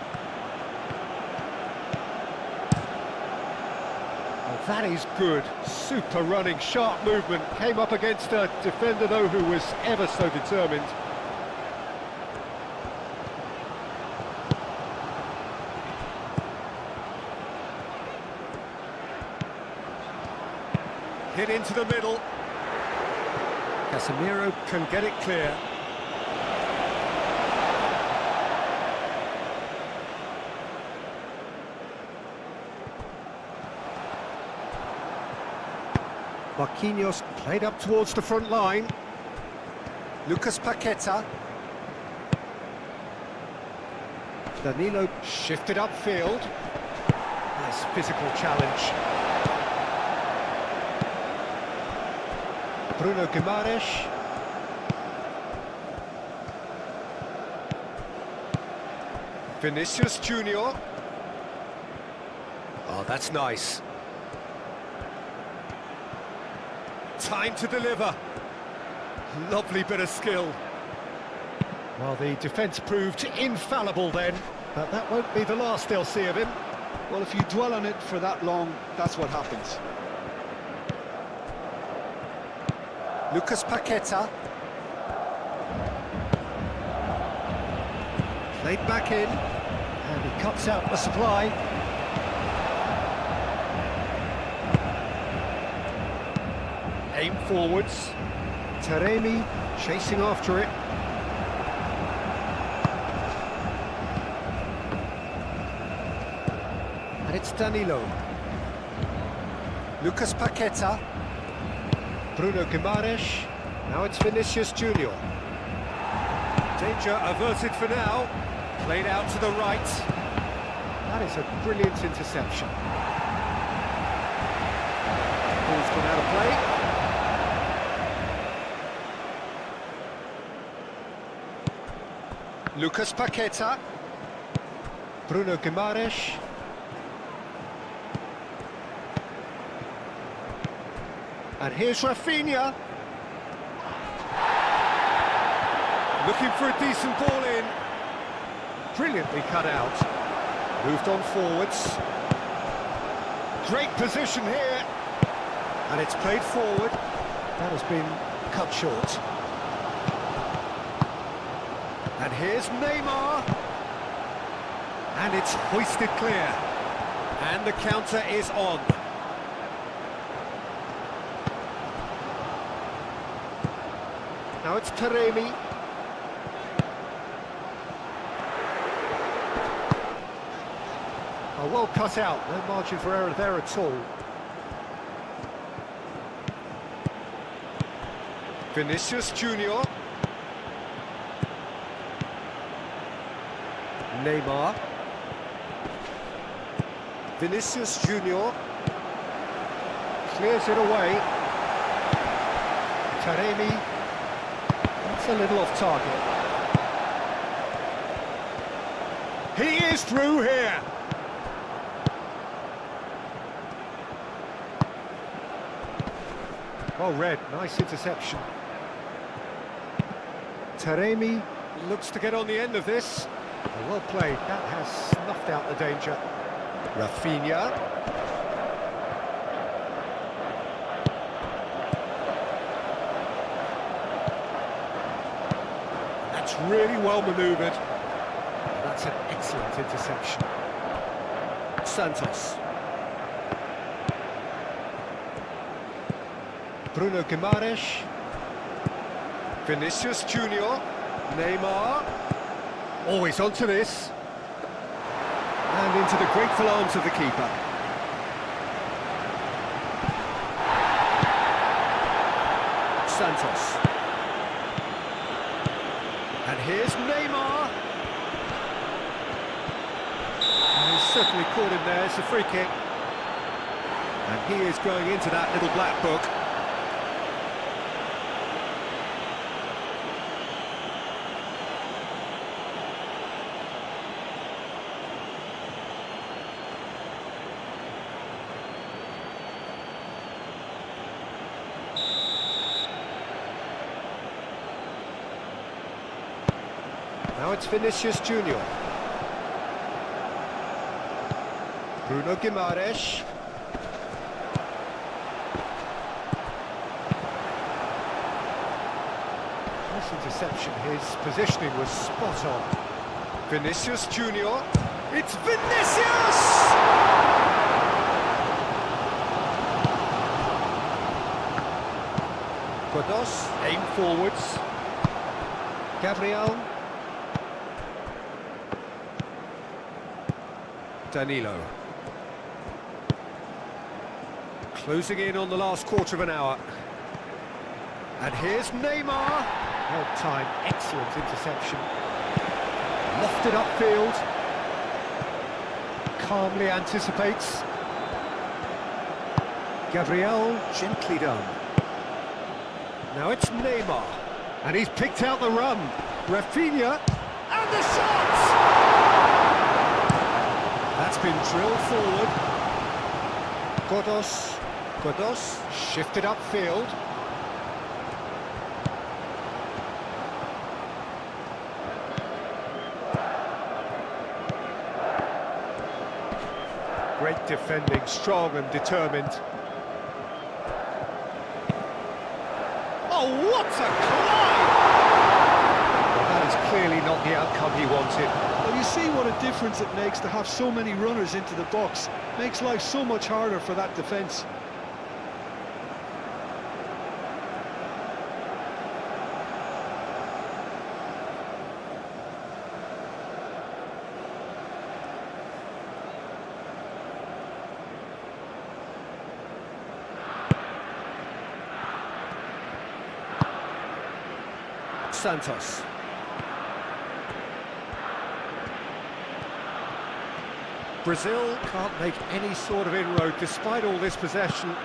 S1: That is good. Super running, sharp movement. Came up against a defender, though, who was ever so determined. Hit into the middle. Casemiro can get it clear. Marquinhos played up towards the front line. Lucas Paqueta. Danilo shifted upfield. Nice physical challenge. Bruno Guimaraes. Vinicius Junior. Oh, that's nice. Time to deliver. Lovely bit of skill. Well, the defence proved infallible then, but that won't be the last they'll see of him.
S2: Well, if you dwell on it for that long, that's what happens.
S1: Lucas Paqueta. Played back in, and he cuts out the supply. Aim forwards. Taremi chasing after it. And it's Danilo. Lucas Paqueta. Bruno Guimaraes. Now it's Vinicius Junior. Danger averted for now. Played out to the right. That is a brilliant interception. Ball's gone out of play. Lucas Paqueta. Bruno Guimaraes. And here's Rafinha. Looking for a decent ball in. Brilliantly cut out. Moved on forwards. Great position here. And it's played forward. That has been cut short. And here's Neymar. And it's hoisted clear. And the counter is on. Now it's Taremi. Oh, well cut out, no margin for error there at all. Vinicius Junior. Neymar. Vinicius Junior. Clears it away. Taremi. That's a little off target. He is through here. Well read, nice interception. Taremi looks to get on the end of this. Well played, that has snuffed out the danger. Rafinha. That's really well manoeuvred. That's an excellent interception. Santos. Bruno Guimaraes. Vinicius Junior. Neymar. Always onto this. And into the grateful arms of the keeper. Santos. And here's Neymar. And he's certainly caught him there, it's a free kick. And he is going into that little black book. Now it's Vinicius Junior. Bruno Guimaraes. Nice interception, his positioning was spot on. Vinicius Junior. It's Vinicius! Godos, aim forwards. Gabriel. Danilo. Closing in on the last quarter of an hour. And here's Neymar. Well timed, excellent interception. Lofted upfield. Calmly anticipates. Gabriel, gently done. Now it's Neymar. And he's picked out the run. Rafinha. And the shot! That's been drilled forward. Godos shifted upfield. Great defending, strong and determined. Oh, what a climb! Well, that is clearly not the outcome he wanted.
S2: Well, you see what a difference it makes to have so many runners into the box. Makes life so much harder for that defence.
S1: Santos. Brazil can't make any sort of inroad despite all this possession.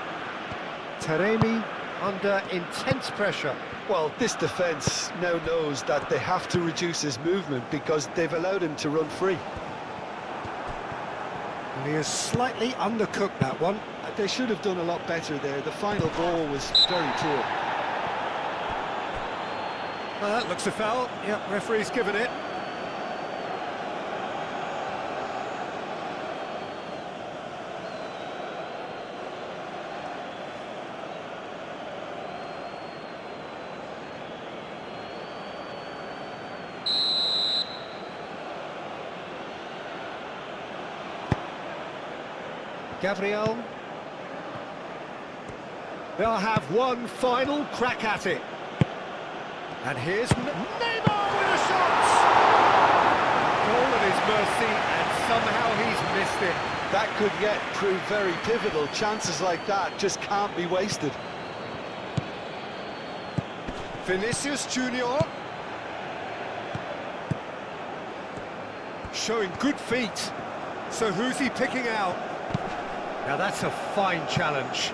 S1: Taremi under intense pressure.
S2: Well, this defence now knows that they have to reduce his movement because they've allowed him to run free.
S1: And he has slightly undercooked that one.
S2: They should have done a lot better there. The final ball was very poor.
S1: Well, that looks a foul. Yep, referee's given it. Gabriel. They'll have one final crack at it. And here's Neymar with a shot! Goal at his mercy, and somehow he's missed it.
S2: That could yet prove very pivotal. Chances like that just can't be wasted.
S1: Vinicius Junior. Showing good feet. So who's he picking out? Now that's a fine challenge.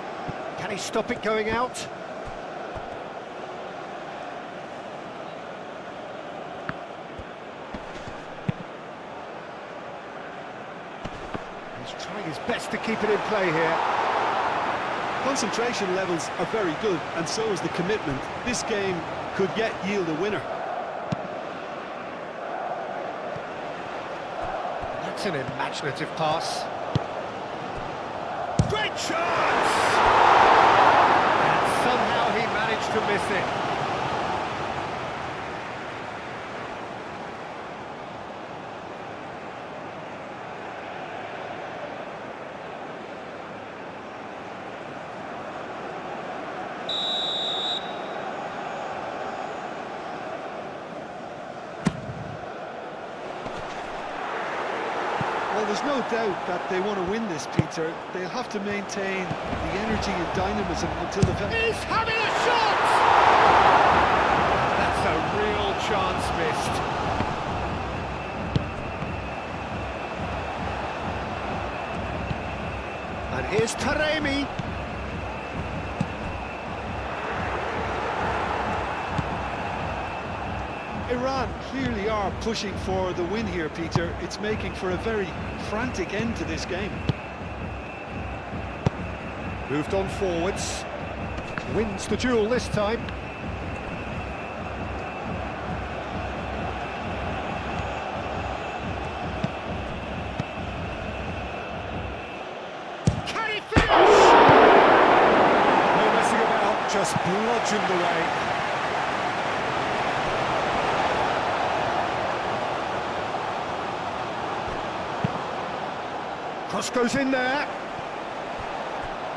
S1: Can he stop it going out? He's trying his best to keep it in play here.
S2: Concentration levels are very good, and so is the commitment. This game could yet yield a winner.
S1: That's an imaginative pass. Great chance! And somehow he managed to miss it.
S2: Well, there's no doubt that they want to win this, Peter. They'll have to maintain the energy and dynamism until the very...
S1: He's having a shot! That's a real chance missed. And here's Taremi.
S2: Iran clearly are pushing for the win here, Peter. It's making for a very frantic end to this game.
S1: Moved on forwards. Wins the duel this time. Can he finish? No messing about, just bludgeoned away. Cross goes in there.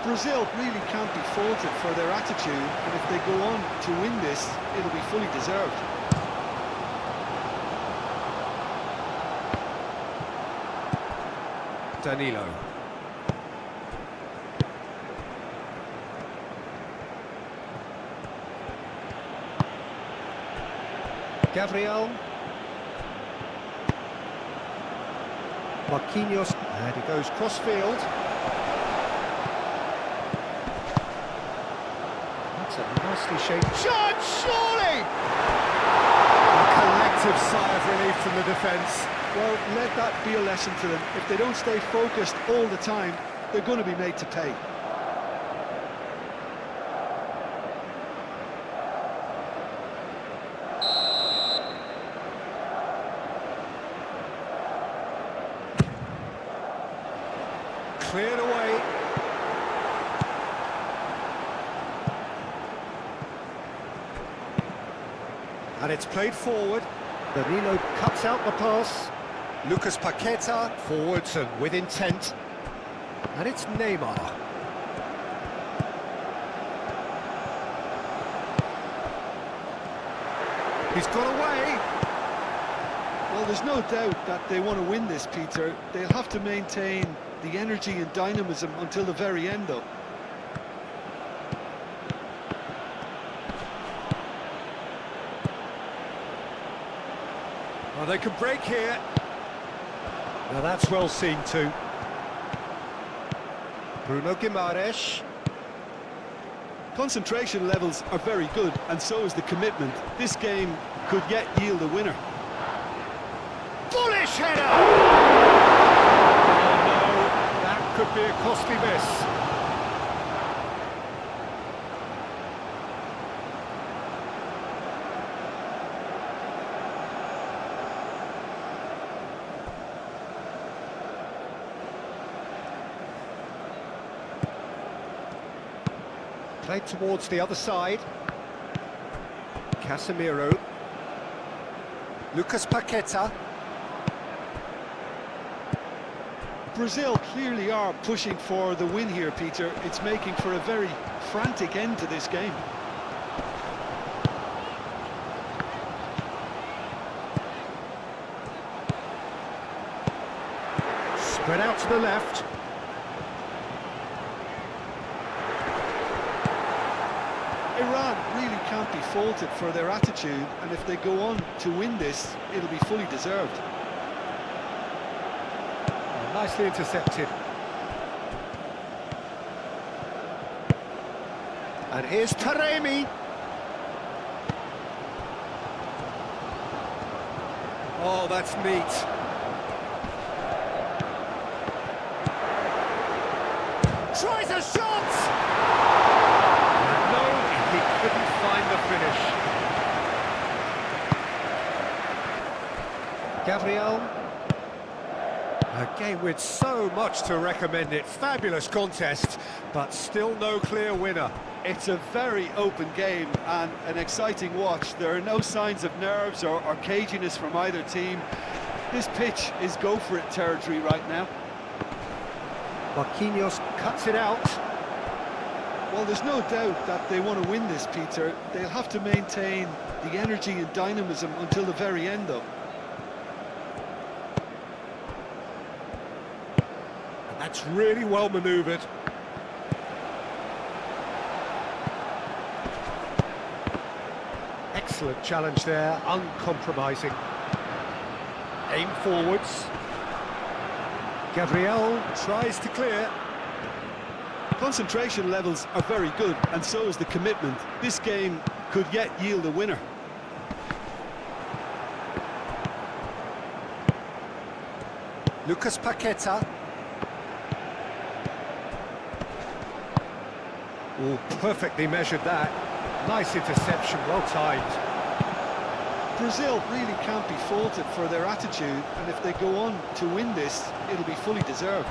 S2: Brazil really can't be faulted for their attitude, and if they go on to win this, it'll be fully deserved.
S1: Danilo. Gabriel. Marquinhos, and he goes cross-field. That's a nicely shaped shot, surely! A collective sigh of relief from the defence.
S2: Well, let that be a lesson to them. If they don't stay focused all the time, they're going to be made to pay.
S1: cleared away. And it's played forward. Danilo cuts out the pass. Lucas Paqueta forwards and with intent. And it's Neymar. He's got away.
S2: Well, there's no doubt that they want to win this, Peter. They'll have to maintain the energy and dynamism until the very end, though.
S1: Well, they can break here. Now that's well seen too. Bruno Guimaraes.
S2: Concentration levels are very good, and so is the commitment. This game could yet yield a winner.
S1: Bullish header! Oh no, that could be a costly miss. Played towards the other side. Casemiro. Lucas Paqueta.
S2: Brazil clearly are pushing for the win here, Peter. It's making for a very frantic end to this game.
S1: Spread out to the left.
S2: Iran really can't be faulted for their attitude, and if they go on to win this, it'll be fully deserved.
S1: Oh, nicely intercepted. And here's Taremi. Oh, that's neat. Tries a shot! He couldn't find the finish. Gabriel. A game with so much to recommend it. Fabulous contest, but still no clear winner.
S2: It's a very open game and an exciting watch. There are no signs of nerves or caginess from either team. This pitch is go-for-it territory right now.
S1: Marquinhos cuts it out.
S2: Well, there's no doubt that they want to win this, Peter. They'll have to maintain the energy and dynamism until the very end, though.
S1: And that's really well manoeuvred. Excellent challenge there, uncompromising. Aim forwards. Gabriel tries to clear.
S2: Concentration levels are very good, and so is the commitment. This game could yet yield a winner.
S1: Lucas Paqueta. Oh, perfectly measured that. Nice interception, well timed.
S2: Brazil really can't be faulted for their attitude, and if they go on to win this, it'll be fully deserved.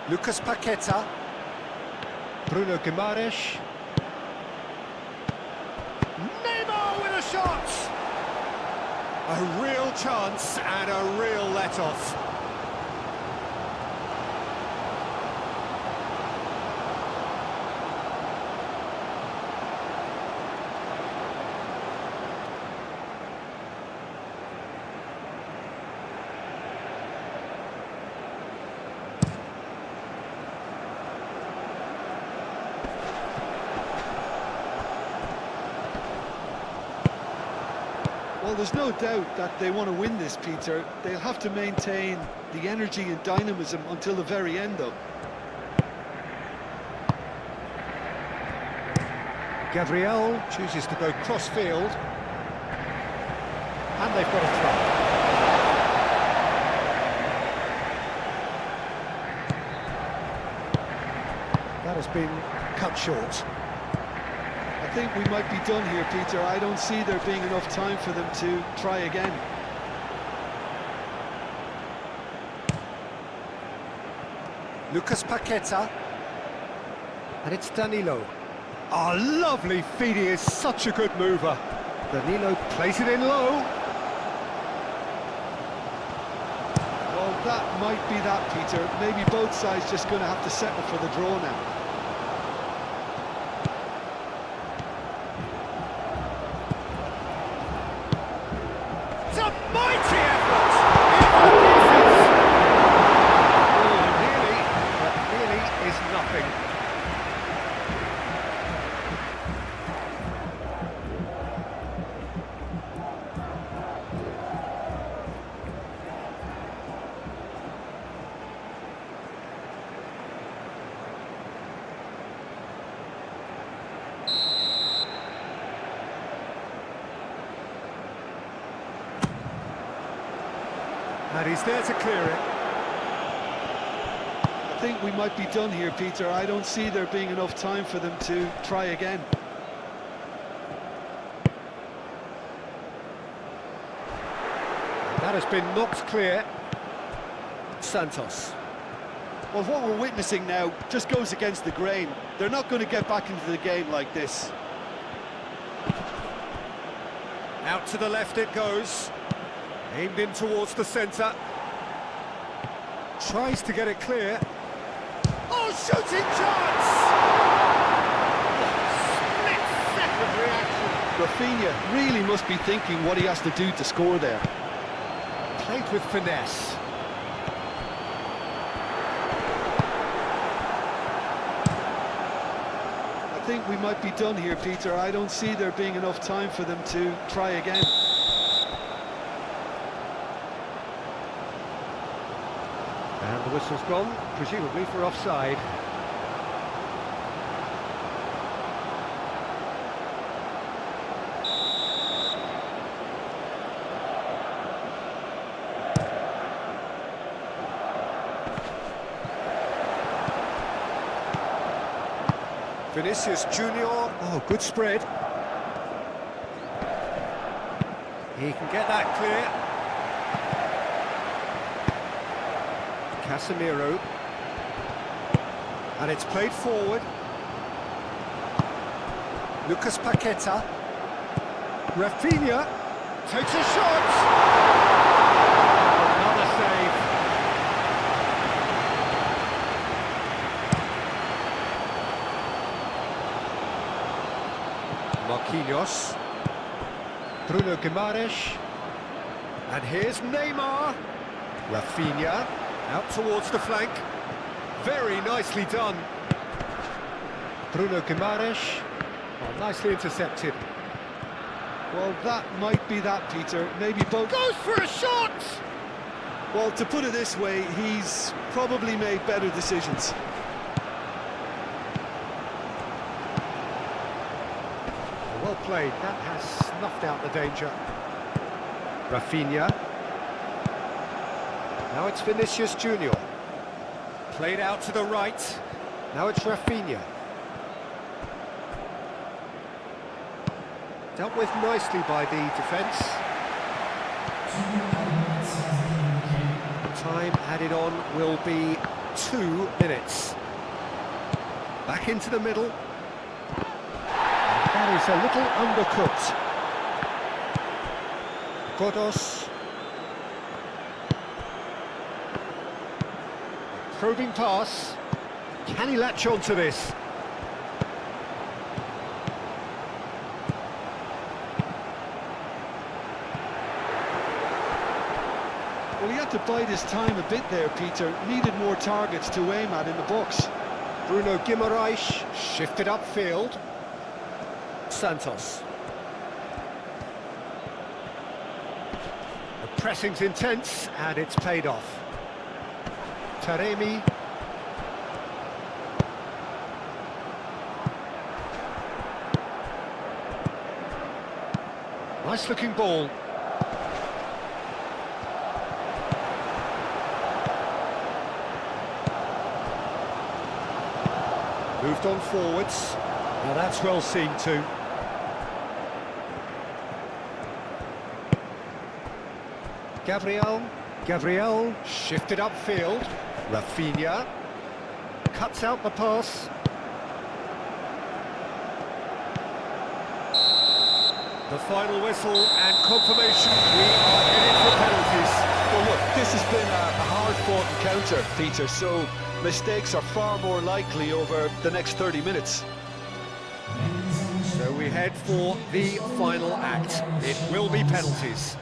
S1: Lucas Paqueta. Bruno Guimaraes. Neymar with a shot! A real chance and a real let-off.
S2: Well, there's no doubt that they want to win this, Peter. They'll have to maintain the energy and dynamism until the very end, though.
S1: Gabriel chooses to go cross-field. And they've got a throw. That has been cut short.
S2: I think we might be done here, Peter. I don't see there being enough time for them to try again.
S1: Lucas Paqueta. And it's Danilo. Oh, lovely feed, he is such a good mover. Danilo plays it in low.
S2: Well, that might be that, Peter. Maybe both sides just going to have to settle for the draw now.
S1: It's a mighty effort! Oh, nearly, but nearly is nothing. And he's there to clear it.
S2: I think we might be done here, Peter. I don't see there being enough time for them to try again.
S1: That has been knocked clear. Santos.
S2: Well, what we're witnessing now just goes against the grain. They're not going to get back into the game like this.
S1: Out to the left it goes. Aimed in towards the centre. Tries to get it clear. Oh, shooting chance! Split-second reaction.
S2: Rafinha really must be thinking what he has to do to score there.
S1: Played with finesse.
S2: I think we might be done here, Peter. I don't see there being enough time for them to try again.
S1: And the whistle's gone, presumably for offside. Vinicius Junior, oh, good spread. He can get that clear. Casemiro. And it's played forward. Lucas Paqueta. Rafinha takes a shot. Another save. Marquinhos. Bruno Guimaraes. And here's Neymar. Rafinha. Out towards the flank. Very nicely done. Bruno Guimaraes. Oh, nicely intercepted.
S2: Well, that might be that, Peter. Maybe both...
S1: Goes for a shot!
S2: Well, to put it this way, he's probably made better decisions.
S1: Well played. That has snuffed out the danger. Rafinha. Now it's Vinicius Junior. Played out to the right. Now it's Rafinha. Dealt with nicely by the defence. Time added on will be 2 minutes. Back into the middle. And that is a little undercooked. Godos. Probing pass. Can he latch on to this?
S2: Well, he had to bide his time a bit there, Peter. Needed more targets to aim at in the box.
S1: Bruno Guimaraes shifted upfield. Santos. The pressing's intense and it's paid off. Taremi. Nice looking ball. Moved on forwards. Now that's well seen too. Gabriel shifted upfield. Rafinha cuts out the pass. The final whistle and confirmation, we are headed for penalties.
S2: Well, look, this has been a hard-fought encounter, Peter, so mistakes are far more likely over the next 30 minutes.
S1: So we head for the final act. It will be penalties.